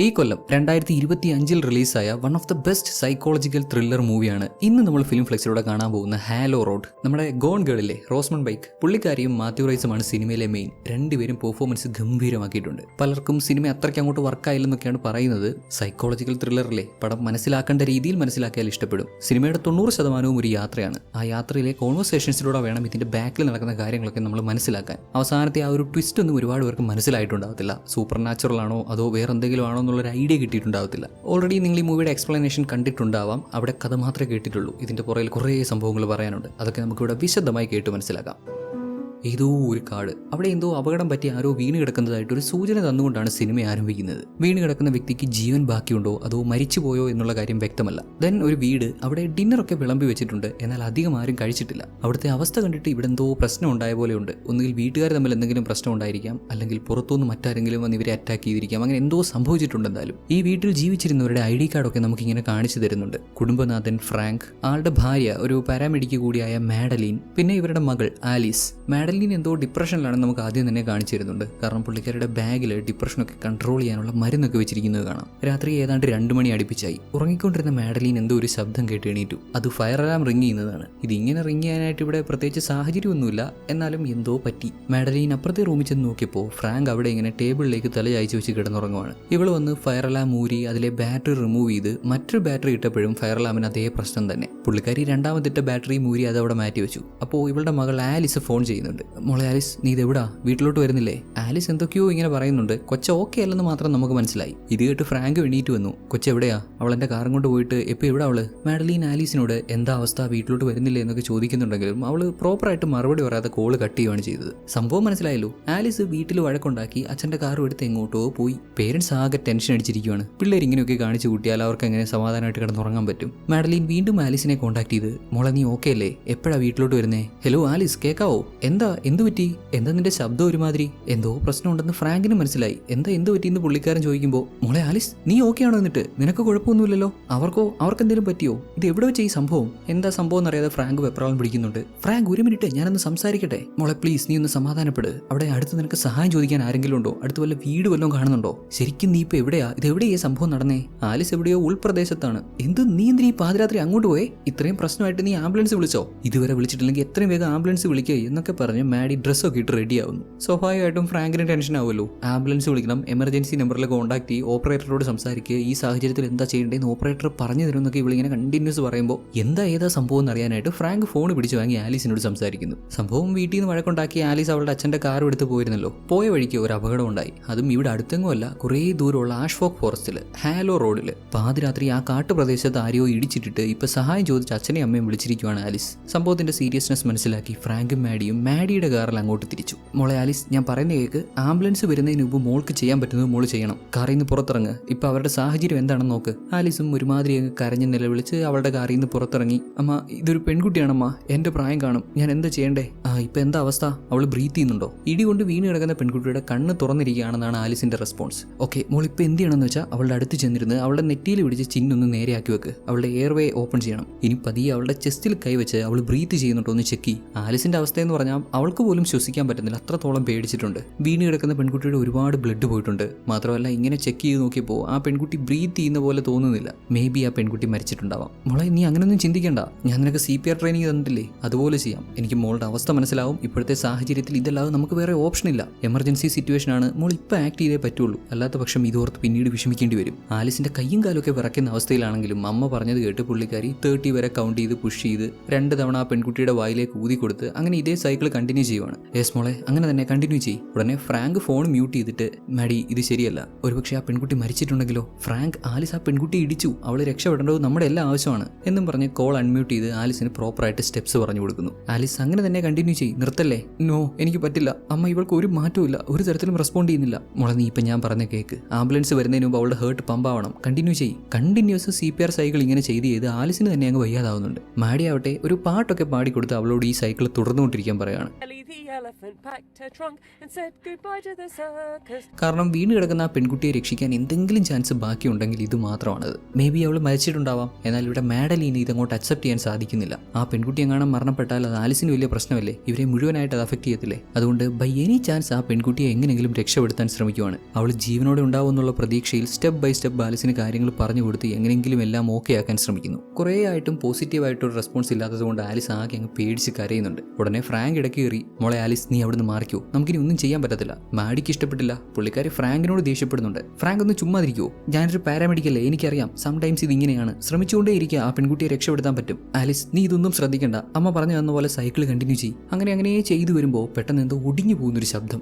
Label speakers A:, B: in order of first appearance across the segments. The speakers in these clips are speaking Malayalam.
A: ഈ കൊല്ലം 2025 റിലീസായ one of the best psychological thriller മൂവിയാണ് ഇന്ന് നമ്മൾ ഫിലിം ഫ്ലെക്സിലൂടെ കാണാൻ പോകുന്ന ഹാലോ റോഡ്. നമ്മുടെ ഗോൺ ഗേളിലെ റോസ്മൺ ബൈക്ക് പുള്ളിക്കാരിയും മാത്യു റൈസുമാണ് സിനിമയിലെ മെയിൻ. രണ്ടുപേരും പെർഫോമൻസ് ഗംഭീരമാക്കിയിട്ടുണ്ട്. പലർക്കും സിനിമ അത്രയ്ക്ക് അങ്ങോട്ട് വർക്കായില്ലെന്നൊക്കെയാണ് പറയുന്നത്. സൈക്കോളജിക്കൽ ത്രില്ലറിലെ പടം മനസ്സിലാക്കേണ്ട രീതിയിൽ മനസ്സിലാക്കിയാൽ ഇഷ്ടപ്പെടും. സിനിമയുടെ 90% ഒരു യാത്രയാണ്. ആ യാത്രയിലെ കോൺവെർസേഷൻസിലൂടെ വേണം ഇതിന്റെ ബാക്കിൽ നടക്കുന്ന കാര്യങ്ങളൊക്കെ നമ്മൾ മനസ്സിലാക്കാൻ. അവസാനത്തെ ആ ഒരു ട്വിസ്റ്റ് ഒന്നും ഒരുപാട് പേർക്ക് മനസ്സിലായിട്ടുണ്ടാകത്തില്ല. സൂപ്പർ നാച്ചുറൽ ആണോ അതോ വേറെ എന്തെങ്കിലും ആണോ എന്നുള്ളൊരു ഐഡിയ കിട്ടിയിട്ടുണ്ടാകത്തില്ല. ഓൾറെഡി നിങ്ങൾ ഈ മൂവിയുടെ എക്സ്പ്ലനേഷൻ കണ്ടിട്ടുണ്ടാവാം. അവിടെ കഥ മാത്രമേ കേട്ടിട്ടുള്ളൂ. ഇതിന്റെ പുറകിൽ കുറേ സംഭവങ്ങൾ പറയാനുണ്ട്. അതൊക്കെ നമുക്കിവിടെ വിശദമായി കേട്ട് മനസ്സിലാക്കാം. ഏതോ ഒരു കാട്, അവിടെ എന്തോ അപകടം പറ്റി ആരോ വീണ് കിടക്കുന്നതായിട്ട് ഒരു സൂചന തന്നുകൊണ്ടാണ് സിനിമ ആരംഭിക്കുന്നത്. വീണ് കിടക്കുന്ന വ്യക്തിക്ക് ജീവൻ ബാക്കിയുണ്ടോ അതോ മരിച്ചുപോയോ എന്നുള്ള കാര്യം വ്യക്തമല്ല. ദെൻ ഒരു വീട്, അവിടെ ഡിന്നറൊക്കെ വിളമ്പി വെച്ചിട്ടുണ്ട്. എന്നാൽ അധികം ആരും കഴിച്ചിട്ടില്ല. അവിടുത്തെ അവസ്ഥ കണ്ടിട്ട് ഇവിടെ എന്തോ പ്രശ്നം ഉണ്ടായ പോലെയുണ്ട്. ഒന്നുകിൽ വീട്ടുകാർ തമ്മിൽ എന്തെങ്കിലും പ്രശ്നം ഉണ്ടായിരിക്കാം, അല്ലെങ്കിൽ പുറത്തുനിന്ന് മറ്റാരെങ്കിലും വന്ന് ഇവരെ അറ്റാക്ക് ചെയ്തിരിക്കാം. അങ്ങനെ എന്തോ സംഭവിച്ചിട്ടുണ്ട്. എന്തായാലും ഈ വീട്ടിൽ ജീവിച്ചിരുന്നവരുടെ ID കാർഡൊക്കെ നമുക്കിങ്ങനെ കാണിച്ചു തരുന്നുണ്ട്. കുടുംബനാഥൻ ഫ്രാങ്ക്, ആളുടെ ഭാര്യ ഒരു പാരാമെഡിക്ക് കൂടിയായ മാഡലീൻ, പിന്നെ ഇവരുടെ മകൾ ആലീസ്. മാഡലിൻ എന്തോ ഡിപ്രഷനിലാണെന്ന് നമുക്ക് ആദ്യം തന്നെ കാണിച്ചു തരുന്നുണ്ട്. കാരണം പുള്ളിക്കാരുടെ ബാഗിൽ ഡിപ്രഷനൊക്കെ കൺട്രോൾ ചെയ്യാനുള്ള മരുന്നൊക്കെ വെച്ചിരിക്കുന്നത് കാണാം. രാത്രി ഏതാണ്ട് 2 മണി അടുപ്പിച്ചായി. ഉറങ്ങിക്കൊണ്ടിരുന്ന മാഡലിൻ എന്തോ ഒരു ശബ്ദം കേട്ട് എണീറ്റു. അത് ഫയർ അലാം റിങ് ചെയ്യുന്നതാണ്. ഇതിങ്ങനെ റിങ് ചെയ്യാനായിട്ട് ഇവിടെ പ്രത്യേകിച്ച് സാഹചര്യമൊന്നുമില്ല. എന്നാലും എന്തോ പറ്റി. മാഡലിൻ അപ്പുറത്തെ റൂമിൽ ചെന്ന് നോക്കിയപ്പോൾ ഫ്രാങ്ക് അവിടെ ഇങ്ങനെ ടേബിളിലേക്ക് തല ചായ്ച്ചു വെച്ച് കിടന്നുറങ്ങുവാണ്. ഇവള് വന്ന് ഫയർ അലാം ഊരി അതിലെ ബാറ്ററി റിമൂവ് ചെയ്ത് മറ്റൊരു ബാറ്ററി ഇട്ടപ്പോഴും ഫയർ അലാമിന് അതേ പ്രശ്നം തന്നെ. പുള്ളിക്കാരി രണ്ടാമതിട്ട ബാറ്ററി മൂരി അത് അവിടെ മാറ്റി വെച്ചു. അപ്പോൾ ഇവളുടെ മകൾ ആലിസ് ഫോൺ ചെയ്യുന്നുണ്ട്. മോളെ ആലിസ്, നീ ഇതെവിടാ? വീട്ടിലോട്ട് വരുന്നില്ലേ? ആലിസ് എന്തൊക്കെയോ ഇങ്ങനെ പറയുന്നുണ്ട്. കൊച്ച ഓക്കെ അല്ലെന്ന് മാത്രം നമുക്ക് മനസ്സിലായി. ഇത് കേട്ട് ഫ്രാങ്ക് എണീറ്റ് വന്നു. കൊച്ചെവിടെയാ? അവൾ എന്റെ കാറും കൊണ്ട് പോയിട്ട് എപ്പോൾ എവിടെ അവള്? മാഡലീൻ ആലീസിനോട് എന്താ അവസ്ഥ, വീട്ടിലോട്ട് വരുന്നില്ലേ എന്നൊക്കെ ചോദിക്കുന്നുണ്ടെങ്കിലും അവള് പ്രോപ്പറായിട്ട് മറുപടി പറയാതെ കോള് കട്ട് ചെയ്യുകയാണ് ചെയ്തത്. സംഭവം മനസ്സിലായല്ലോ. ആലിസ് വീട്ടിൽ വഴക്കുണ്ടാക്കി അച്ഛന്റെ കാറും എടുത്ത് എങ്ങോട്ടോ പോയി. പേരൻസ് ആകെ ടെൻഷൻ അടിച്ചിരിക്കുകയാണ്. പിള്ളേർ ഇങ്ങനെയൊക്കെ കാണിച്ചു കൂട്ടിയാൽ അവർക്ക് എങ്ങനെ സമാധാനമായിട്ട് കിടന്നുറങ്ങാൻ പറ്റും? മാഡലീൻ വീണ്ടും ആലിസിനെ കോൺടാക്ട് ചെയ്ത്, മോളെ നീ ഓക്കെ അല്ലേ? എപ്പോഴാ വീട്ടിലോട്ട് വരുന്നേ? ഹലോ ആലിസ്, കേക്കാവോ? എന്ത് പറ്റി? എന്താ നിന്റെ ശബ്ദം ഒരുമാതിരി? എന്തോ പ്രശ്നമുണ്ടെന്ന് ഫ്രാങ്കിന് മനസ്സിലായി. എന്ത് പറ്റിയെന്ന് പുള്ളിക്കാരൻ ചോദിക്കുമ്പോൾ, മോളെ ആലിസ് നീ ഓക്കെ ആണോ? എന്നിട്ട് നിനക്ക് കുഴപ്പമൊന്നുമില്ലല്ലോ? അവർക്കെന്തെങ്കിലും പറ്റിയോ? ഇത് എവിടെ വെച്ച് ഈ സംഭവം? എന്താ സംഭവം എന്നറിയാതെ ഫ്രാങ്ക് വെപ്രാളം പിടിക്കുന്നുണ്ട്. ഫ്രാങ്ക്, ഒരു മിനിറ്റ്, ഞാനൊന്ന് സംസാരിക്കട്ടെ. മോളെ പ്ലീസ്, നീ ഒന്ന് സമാധാനപ്പെട്. അവിടെ അടുത്ത് നിനക്ക് സഹായം ചോദിക്കാൻ ആരെങ്കിലും ഉണ്ടോ? അടുത്ത് വല്ല വീട് വല്ലതും കാണുന്നുണ്ടോ? ശരിക്കും നീ ഇപ്പൊ എവിടെയാ? ഇത് എവിടെയാ ഈ സംഭവം നടന്നേ? ആലിസ് എവിടെയോ ഉൾപ്രദേശത്താണ്. നീ എന്തിനാ ഈ പാതിരാത്രി അങ്ങോട്ട് പോയേ? ഇത്രയും പ്രശ്നമായിട്ട് നീ ആംബുലൻസ് വിളിച്ചോ? ഇതുവരെ വിളിച്ചിട്ടില്ലെങ്കിൽ എത്രയും വേഗം ആംബുലൻസ് വിളിക്കുക എന്നൊക്കെ പറഞ്ഞ് മാഡി ഡ്രസ്സൊക്കെ ഇട്ട് റെഡിയാവുന്നു. സ്വാഭാവികമായിട്ടും ഫ്രാങ്കിന് ടെൻഷൻ ആവുമല്ലോ. ആംബുലൻസ് വിളിക്കണം, എമർജൻസി നമ്പറിൽ കോൺടാക്ട് ചെയ്യും, ഓപ്പറേറ്ററോട് സംസാരിക്കുക, ഈ സാഹചര്യത്തിൽ എന്താ ചെയ്യേണ്ടതെന്ന് ഓപ്പറേറ്റർ പറഞ്ഞു തരുമെന്നൊക്കെ ഇവളിങ്ങനെ കണ്ടിന്യൂസ് പറയുമ്പോൾ ഏതാ സംഭവം എന്നറിയാനായിട്ട് ഫ്രാങ്ക് ഫോൺ പിടിച്ചു വാങ്ങി ആലീസിനോട് സംസാരിക്കുന്നു. സംഭവം വീട്ടിൽ നിന്ന് വഴക്കുണ്ടാക്കി ആലീസ് അവളുടെ അച്ഛന്റെ കാർ എടുത്ത് പോയിരുന്നല്ലോ. പോയ വഴിക്ക് ഒരു അപകടം ഉണ്ടായി. അതും ഇവിടെ അടുത്തെങ്ങുമല്ല, കുറേ ദൂരമുള്ള ആഷ്ഫോക്ക് ഫോറസ്റ്റില് ഹാലോ റോഡില്. പാതിരാത്രി ആ കാട്ടുപ്രദേശത്ത് ആരെയോ ഇടിച്ചിട്ടിട്ട് ഇപ്പൊ സഹായം ചോദിച്ച് അച്ഛനെയും അമ്മയും വിളിച്ചിരിക്കുവാണ് ആലിസ്. സംഭവത്തിന്റെ സീരിയസ്നെസ് മനസ്സിലാക്കി ഫ്രാങ്കും മാഡിയുടെ കാറിൽ അങ്ങോട്ട് തിരിച്ചു. മോളെ ആലിസ്, ഞാൻ പറയുന്ന കേക്ക്. ആംബുലൻസ് വരുന്നതിന് മുമ്പ് മോൾക്ക് ചെയ്യാൻ പറ്റുന്നത് മോള് ചെയ്യണം. കാറിൽ നിന്ന് പുറത്തിറങ്ങ്. ഇപ്പൊ അവരുടെ സാഹചര്യം എന്താണെന്ന് നോക്ക്. ആലിസും ഒരുമാതിരി കരഞ്ഞ് നിലവിളിച്ച് അവളുടെ കാറിൽ നിന്ന് പുറത്തിറങ്ങി. അമ്മ, ഇതൊരു പെൺകുട്ടിയാണമ്മ, എന്റെ പ്രായം കാണും, ഞാൻ എന്താ ചെയ്യണ്ടേ? ഇപ്പൊ എന്താ അവസ്ഥ? അവള് ബ്രീത്ത് ചെയ്യുന്നുണ്ടോ? ഇടി കൊണ്ട് വീണ് കിടക്കുന്ന പെൺകുട്ടിയുടെ കണ്ണ് തുറന്നിരിക്കുകയാണെന്നാണ് ആലിസിന്റെ റെസ്പോൺസ്. ഓക്കെ, മോൾ ഇപ്പൊ എന്ത് ചെയ്യണമെന്ന് വെച്ചാൽ അവളുടെ അടുത്ത് ചെന്നിരുന്ന് അവളുടെ നെറ്റിയിൽ പിടിച്ച് ചിന്നൊന്ന് നേരെയാക്കി വെക്ക്. അവളുടെ എയർവേ ഓപ്പൺ ചെയ്യണം. ഇനി പതിയെ അവളുടെ ചെസ്റ്റിൽ കൈവച്ച് അവൾ ബ്രീത്ത് ചെയ്യുന്നുണ്ടോ എന്ന് ചെക്ക്. ആലിസിന്റെ അവസ്ഥയെന്ന് പറഞ്ഞാൽ അവൾക്ക് പോലും ശ്വസിക്കാൻ പറ്റുന്നില്ല, അത്രത്തോളം പേടിച്ചിട്ടുണ്ട്. വീണ് കിടക്കുന്ന പെൺകുട്ടിയുടെ ഒരുപാട് ബ്ലഡ് പോയിട്ടുണ്ട്. മാത്രമല്ല ഇങ്ങനെ ചെക്ക് ചെയ്ത് നോക്കിയപ്പോൾ ആ പെൺകുട്ടി ബ്രീത്ത് ചെയ്യുന്ന പോലെ തോന്നുന്നില്ല. മേ ബി ആ പെൺകുട്ടി മരിച്ചിട്ടുണ്ടാവാം. മോളെ, നീ അങ്ങനെയൊന്നും ചിന്തിക്കേണ്ട. ഞാൻ നിനക്ക് CPR ട്രെയിനിങ് തന്നിട്ടില്ലേ? അതുപോലെ ചെയ്യാം. എനിക്ക് മോളുടെ അവസ്ഥ മനസ്സിലാവും. ഇപ്പോഴത്തെ സാഹചര്യത്തിൽ ഇതല്ലാതെ നമുക്ക് വേറെ ഓപ്ഷൻ ഇല്ല. എമർജൻസി സിറ്റുവേഷൻ ആണ്. മോൾ ഇപ്പം ആക്ട് ചെയ്തേ പറ്റുള്ളൂ. അല്ലാത്ത പക്ഷം ഇതോർത്ത് പിന്നീട് വിഷമിക്കേണ്ടി വരും. ആലിസിന്റെ കയ്യും കാലൊക്കെ വിറയ്ക്കുന്ന അവസ്ഥയിലാണെങ്കിലും അമ്മ പറഞ്ഞത് കേട്ട് പുള്ളിക്കാരി 30 വരെ കൗണ്ട് ചെയ്ത് പുഷ് ചെയ്ത് 2 തവണ ആ പെൺകുട്ടിയുടെ വായിലേക്ക് ഊതി കൊടുത്ത് അങ്ങനെ ഇതേ സൈക്കിൾ കണ്ടിന്യൂ ചെയ്യുവാണ്. യെസ് മോളെ, അങ്ങനെ തന്നെ കണ്ടിന്യൂ ചെയ്യും. ഉടനെ ഫ്രാങ്ക് ഫോൺ മ്യൂട്ട് ചെയ്തിട്ട്, മാഡി ഇത് ശരിയല്ല. ഒരുപക്ഷെ ആ പെൺകുട്ടി മരിച്ചിട്ടുണ്ടെങ്കിലോ? ഫ്രാങ്ക്, ആലിസ് ആ പെൺകുട്ടി ഇടിച്ചു, അവള് രക്ഷപ്പെടേണ്ടത് നമ്മുടെ എല്ലാ ആവശ്യമാണ് എന്നും പറഞ്ഞ് കോൾ അൺമ്യൂട്ട് ചെയ്ത് ആലിസിന് പ്രോപ്പറായിട്ട് സ്റ്റെപ്സ് പറഞ്ഞു കൊടുക്കുന്നു. ആലിസ്, അങ്ങനെ തന്നെ കണ്ടിന്യൂ ചെയ്യും, നിർത്തല്ലേ. നോ, എനിക്ക് പറ്റില്ല അമ്മ, ഇവൾക്ക് ഒരു മാറ്റവും ഇല്ല, ഒരു തരത്തിലും റെസ്പോണ്ട് ചെയ്യുന്നില്ല. മോളെ, നീ ഇപ്പം ഞാൻ പറഞ്ഞ കേക്ക്. ആംബുലൻസ് വരുന്നതിന് മുമ്പ് അവളുടെ ഹേർട്ട് പമ്പാവണം. കണ്ടിന്യൂ ചെയ്യും. കണ്ടിന്യൂസ് CPR സൈക്കിൾ ഇങ്ങനെ ചെയ്ത് ആലിസിന് തന്നെ അങ്ങ് വയ്യാതാവുന്നുണ്ട്. മാഡി ആവട്ടെ ഒരു പാട്ടൊക്കെ പാടിക്കൊടുത്ത് അവളോട് ഈ സൈക്കിൾ തുടർന്നുകൊണ്ടിരിക്കാൻ പറയാണ്. കാരണം വീണ് കിടക്കുന്ന ആ പെൺകുട്ടിയെ രക്ഷിക്കാൻ എന്തെങ്കിലും ചാൻസ് ബാക്കിയുണ്ടെങ്കിൽ ഇത് മാത്രമാണത്. മേ ബി അവൾ മരിച്ചിട്ടുണ്ടാവാം, എന്നാൽ ഇവിടെ മാഡലീന് ഇതങ്ങോട്ട് അക്സെപ്റ്റ് ചെയ്യാൻ സാധിക്കുന്നില്ല. ആ പെൺകുട്ടി എങ്ങാനും മരണപ്പെട്ടാൽ അത് ആലിസിന് വലിയ പ്രശ്നമല്ലേ, ഇവരെ മുഴുവനായിട്ട് അത് അഫക്ട് ചെയ്യത്തില്ലേ. അതുകൊണ്ട് ബൈ എനി ചാൻസ് ആ പെൺകുട്ടിയെ എങ്ങനെയെങ്കിലും രക്ഷപ്പെടുത്താൻ ശ്രമിക്കുവാണ്. അവൾ ജീവനോടെ ഉണ്ടാവുമെന്നുള്ള പ്രതീക്ഷയിൽ സ്റ്റെപ്പ് ബൈ സ്റ്റെപ്പ് ആലിസിന് കാര്യങ്ങൾ പറഞ്ഞു കൊടുത്ത് എങ്ങനെയെങ്കിലും എല്ലാം ഓക്കെ ആക്കാൻ ശ്രമിക്കുന്നു. കുറേ ആയിട്ടും പോസിറ്റീവായിട്ടൊരു റെസ്പോൺസ് ഇല്ലാത്തതുകൊണ്ട് ആലിസ് ആകെ അങ്ങ് പേടിച്ച് കരയുന്നുണ്ട്. ഉടനെ ഫ്രാങ്ക് ഇടയ്ക്ക് കയറി, മോളെ ആലിസ് നീ അവിടുന്ന് മാറിക്കോ, നമുക്കിനി ഒന്നും ചെയ്യാൻ പറ്റത്തില്ല. മാഡിക്ക് ഇഷ്ടപ്പെട്ടില്ല, പുള്ളിക്കാരി ഫ്രാങ്കിനോട് ദേഷ്യപ്പെടുന്നുണ്ട്. ഫ്രാങ്ക് ഒന്ന് ചുമ്മാതിരിക്കുവോ, ഞാനൊരു പാരാമെഡിക്കല്ലേ, എനിക്കറിയാം സംടൈംസ് ഇത് ഇങ്ങനെയാണ്, ശ്രമിച്ചുകൊണ്ടേ ഇരിക്കുക, ആ പെൺകുട്ടിയെ രക്ഷപ്പെടുത്താൻ പറ്റും. ആലിസ് നീ ഇതൊന്നും ശ്രദ്ധിക്കണ്ട, അമ്മ പറഞ്ഞു തന്ന പോലെ സൈക്കിൾ കണ്ടിന്യൂ ചെയ്യും. അങ്ങനെ ചെയ്തു വരുമ്പോൾ പെട്ടെന്ന് എന്തോ ഒടിഞ്ഞു പോകുന്നൊരു ശബ്ദം.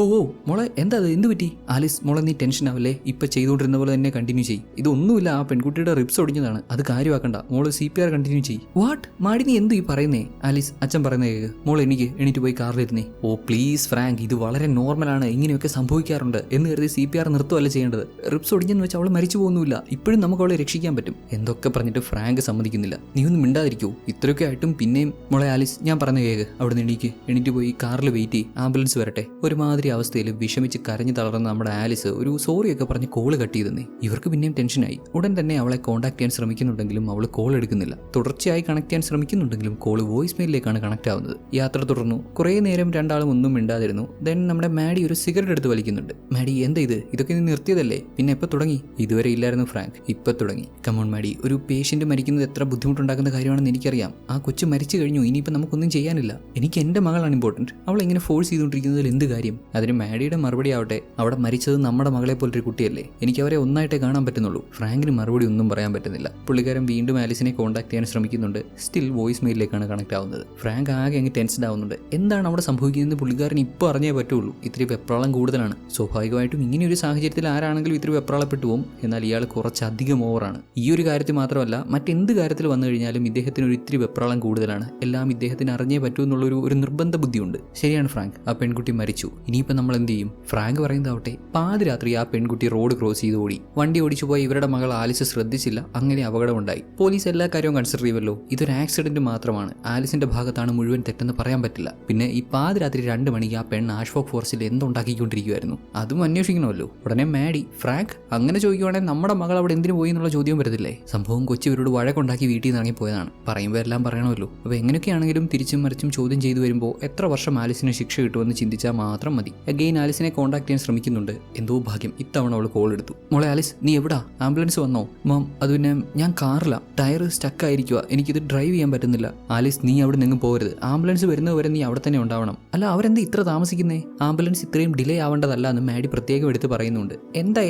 A: ഓ മോളെ എന്താ അത്, എന്ത് പറ്റി? ആലിസ് മോളെ നീ ടെൻഷൻ ആവല്ലേ, ഇപ്പൊ ചെയ്തുകൊണ്ടിരുന്ന പോലെ തന്നെ കണ്ടിന്യൂ ചെയ്യും. ഇതൊന്നുമില്ല, ആ പെൺകുട്ടിയുടെ റിബ്സ് ഒടിഞ്ഞതാണ്, അത് കാര്യമാക്കണ്ട, മോള് CPR കണ്ടിന്യൂ ചെയ്യും. വാട്ട് മാഡി നീ എന്തു ഈ പറയുന്നേ? ആലിസ് അച്ഛൻ പറയുന്ന കേക്ക്, മോൾ എണീറ്റ് പോയി കാറിലിരുന്നേ. ഓ പ്ലീസ് ഫ്രാങ്ക്, ഇത് വളരെ നോർമലാണ്, ഇങ്ങനെയൊക്കെ സംഭവിക്കാറുണ്ട് എന്ന് കരുതി CPR നിർത്തുവല്ല ചെയ്യേണ്ടത്. റിബ്സ് ഒടിഞ്ഞെന്ന് വെച്ചാൽ അവൾ മരിച്ചു പോകുന്നില്ല, ഇപ്പോഴും നമുക്ക് അവളെ രക്ഷിക്കാൻ പറ്റും. എന്തൊക്കെ പറഞ്ഞിട്ട് ഫ്രാങ്ക് സമ്മതിക്കുന്നില്ല. നീ ഒന്നും മിണ്ടാതിരിക്കൂ, ഇത്രയൊക്കെ ആയിട്ടും പിന്നെയും. മോളെ ആലിസ് ഞാൻ പറയുന്ന കേക്ക്, അവിടെ നിന്ന് എണീറ്റ് പോയി കാറിൽ വെയിറ്റ് ചെയ്യും, ആംബുലൻസ് വരട്ടെ. ഒരുമാതിരി അവസ്ഥയിൽ വിഷമിച്ച് കരഞ്ഞു തളർന്ന നമ്മുടെ ആലിസ് ഒരു സോറിയൊക്കെ പറഞ്ഞ് കോള് കട്ട് ചെയ്തെന്നേ. ഇവർക്ക് പിന്നെയും ടെൻഷനായി. ഉടൻ തന്നെ അവളെ കോൺടാക്ട് ചെയ്യാൻ ശ്രമിക്കുന്നുണ്ടെങ്കിലും അവൾ കോൾ എടുക്കുന്നില്ല. തുടർച്ചയായി കണക്ട് ചെയ്യാൻ ശ്രമിക്കുന്നുണ്ടെങ്കിലും കോള് വോയിസ് മെയിലിലേക്കാണ് കണക്ട് ആവുന്നത്. യാത്ര തുടർന്നു. കുറേ നേരം രണ്ടാളും ഒന്നും മിണ്ടാതിരുന്നു. ദെൻ നമ്മുടെ മാഡി ഒരു സിഗരറ്റ് എടുത്ത് വലിക്കുന്നുണ്ട്. മാഡി എന്താ ഇത്, ഇതൊക്കെ നീ നിർത്തിയതല്ലേ, പിന്നെ എപ്പോൾ തുടങ്ങി? ഇതുവരെ ഇല്ലായിരുന്നു ഫ്രാങ്ക്, ഇപ്പം തുടങ്ങി. കമോൺ മാഡി, ഒരു പേഷ്യന്റ് മരിക്കുന്നത് എത്ര ബുദ്ധിമുട്ടുണ്ടാക്കുന്ന കാര്യമാണെന്ന് എനിക്കറിയാം. ആ കൊച്ചു മരിച്ചു കഴിഞ്ഞു, ഇനിയിപ്പോൾ നമുക്കൊന്നും ചെയ്യാനില്ല. എനിക്ക് എൻ്റെ മകളാണ് ഇമ്പോർട്ടൻറ്റ്. അവൾ ഇങ്ങനെ ഫോഴ്സ് ചെയ്തുകൊണ്ടിരിക്കുന്നതിൽ എന്ത് കാര്യം? അതിന് മാഡിയുടെ മറുപടി ആവട്ടെ, അവിടെ മരിച്ചത് നമ്മുടെ മകളെ പോലൊരു കുട്ടിയല്ലേ, എനിക്ക് അവരെ ഒന്നായിട്ടേ കാണാൻ പറ്റുന്നുള്ളൂ. ഫ്രാങ്കിന് മറുപടി ഒന്നും പറയാൻ പറ്റുന്നില്ല. പുള്ളിക്കാരൻ വീണ്ടും ആലിസിനെ കോൺടാക്ട് ചെയ്യാൻ ശ്രമിക്കുന്നുണ്ട്. സ്റ്റിൽ വോയിസ് മെയിലിലേക്കാണ് കണക്ട് ആവുന്നത്. ഫ്രാങ്ക് ആകെ അങ്ങ് ടെൻസ്ഡ് ആവുന്നുണ്ട്. എന്താണ് അവിടെ സംഭവിക്കുന്നത് പുള്ളിക്കാരൻ ഇപ്പോൾ അറിഞ്ഞേ പറ്റുള്ളൂ. ഇത്തിരി വെപ്രാളം കൂടുതലാണ്. സ്വാഭാവികമായിട്ടും ഇങ്ങനെയൊരു സാഹചര്യത്തിൽ ആരാണെങ്കിലും ഇത്തിരി വെപ്രാളപ്പെട്ടു പോകും. എന്നാൽ ഇയാൾ കുറച്ചധികം ഓവറാണ്. ഈ ഒരു കാര്യത്തിൽ മാത്രമല്ല, മറ്റെന്ത് കാര്യത്തിൽ വന്നു കഴിഞ്ഞാലും ഇദ്ദേഹത്തിന് ഒരു ഇത്തിരി വെപ്രാളം കൂടുതലാണ്. എല്ലാം ഇദ്ദേഹത്തിന് അറിഞ്ഞേ പറ്റൂ എന്നുള്ളൊരു നിർബന്ധ ബുദ്ധിയുണ്ട്. ശരിയാണ് ഫ്രാങ്ക്, ആ പെൺകുട്ടി മരിച്ചു, ഇനിയിപ്പോൾ നമ്മൾ എന്ത് ചെയ്യും? ഫ്രാങ്ക് പറയുന്നതാവട്ടെ, പാതിരാത്രി ആ പെൺകുട്ടി റോഡ് ക്രോസ് ചെയ്ത് ഓടി. വണ്ടി ഓടിച്ചു പോയി ഇവരുടെ മകൾ ആലിസ് ശ്രദ്ധിച്ചില്ല, അങ്ങനെ അപകടമുണ്ടായി. പോലീസ് എല്ലാ കാര്യവും കൺസിഡർ ചെയ്യുമല്ലോ. ഇതൊരു ആക്സിഡന്റ് മാത്രമാണ്, ആലിസിന്റെ ഭാഗത്താണ് മുഴുവൻ തെറ്റെന്ന് പറയാൻ പറ്റില്ല. പിന്നെ ഈ പാതിരാത്രി 2 മണിക്ക് ആ പെണ്ണ് ആഷ്ഫോക്ക് ഫോറസ്റ്റിൽ എന്തുണ്ടാക്കിക്കൊണ്ടിരിക്കുമായിരുന്നു, അതും അന്വേഷിക്കണമല്ലോ. ഉടനെ മാഡി, ഫ്രാങ്ക് അങ്ങനെ ചോദിക്കുവാണെങ്കിൽ നമ്മുടെ മകൾ അവിടെ എന്തിനു പോയി എന്നുള്ള ചോദ്യം വരുന്നില്ലേ? സംഭവം കൊച്ചി ഇവരോട് വഴക്കുണ്ടാക്കി വീട്ടിൽ നിന്ന് ഇറങ്ങിപ്പോയതാണ്. പറയുമ്പോൾ എല്ലാം പറയണമല്ലോ. അപ്പോൾ എങ്ങനെയൊക്കെയാണെങ്കിലും തിരിച്ചും മറിച്ചും ചോദ്യം ചെയ്തു വരുമ്പോൾ എത്ര വർഷം ആലിസിന് ശിക്ഷ കിട്ടുമെന്ന് ചിന്തിച്ചാൽ മാത്രം മതി. അഗെയിൻ ആലിസിനെ കോൺടാക്ട് ചെയ്യാൻ ശ്രമിക്കുന്നുണ്ട്. എന്തോ ഭാഗ്യം, ഇത്തവണ അവൾ കോൾ എടുത്തു. മോളെ ആലിസ് നീ എവിടാ, ആംബുലൻസ് വന്നോ? മോം അത് പിന്നെ ഞാൻ കാറില, ടയർ സ്റ്റക്ക് ആയിരിക്കുക, എനിക്കിത് ഡ്രൈവ് ചെയ്യാൻ പറ്റുന്നില്ല. ആലിസ് നീ അവിടെ നിന്നും പോകരുത്, ആംബുലൻസ് വരുന്നവരെ നീ അവിടെ തന്നെ ഉണ്ടാവണം. അല്ല അവരെന്താ ഇത്ര താമസിക്കുന്നേ? ആംബുലൻസ് ഇത്രയും ഡിലേ ആവേണ്ടതല്ല എന്ന് മാഡി പ്രത്യേകം എടുത്ത് പറയുന്നുണ്ട്.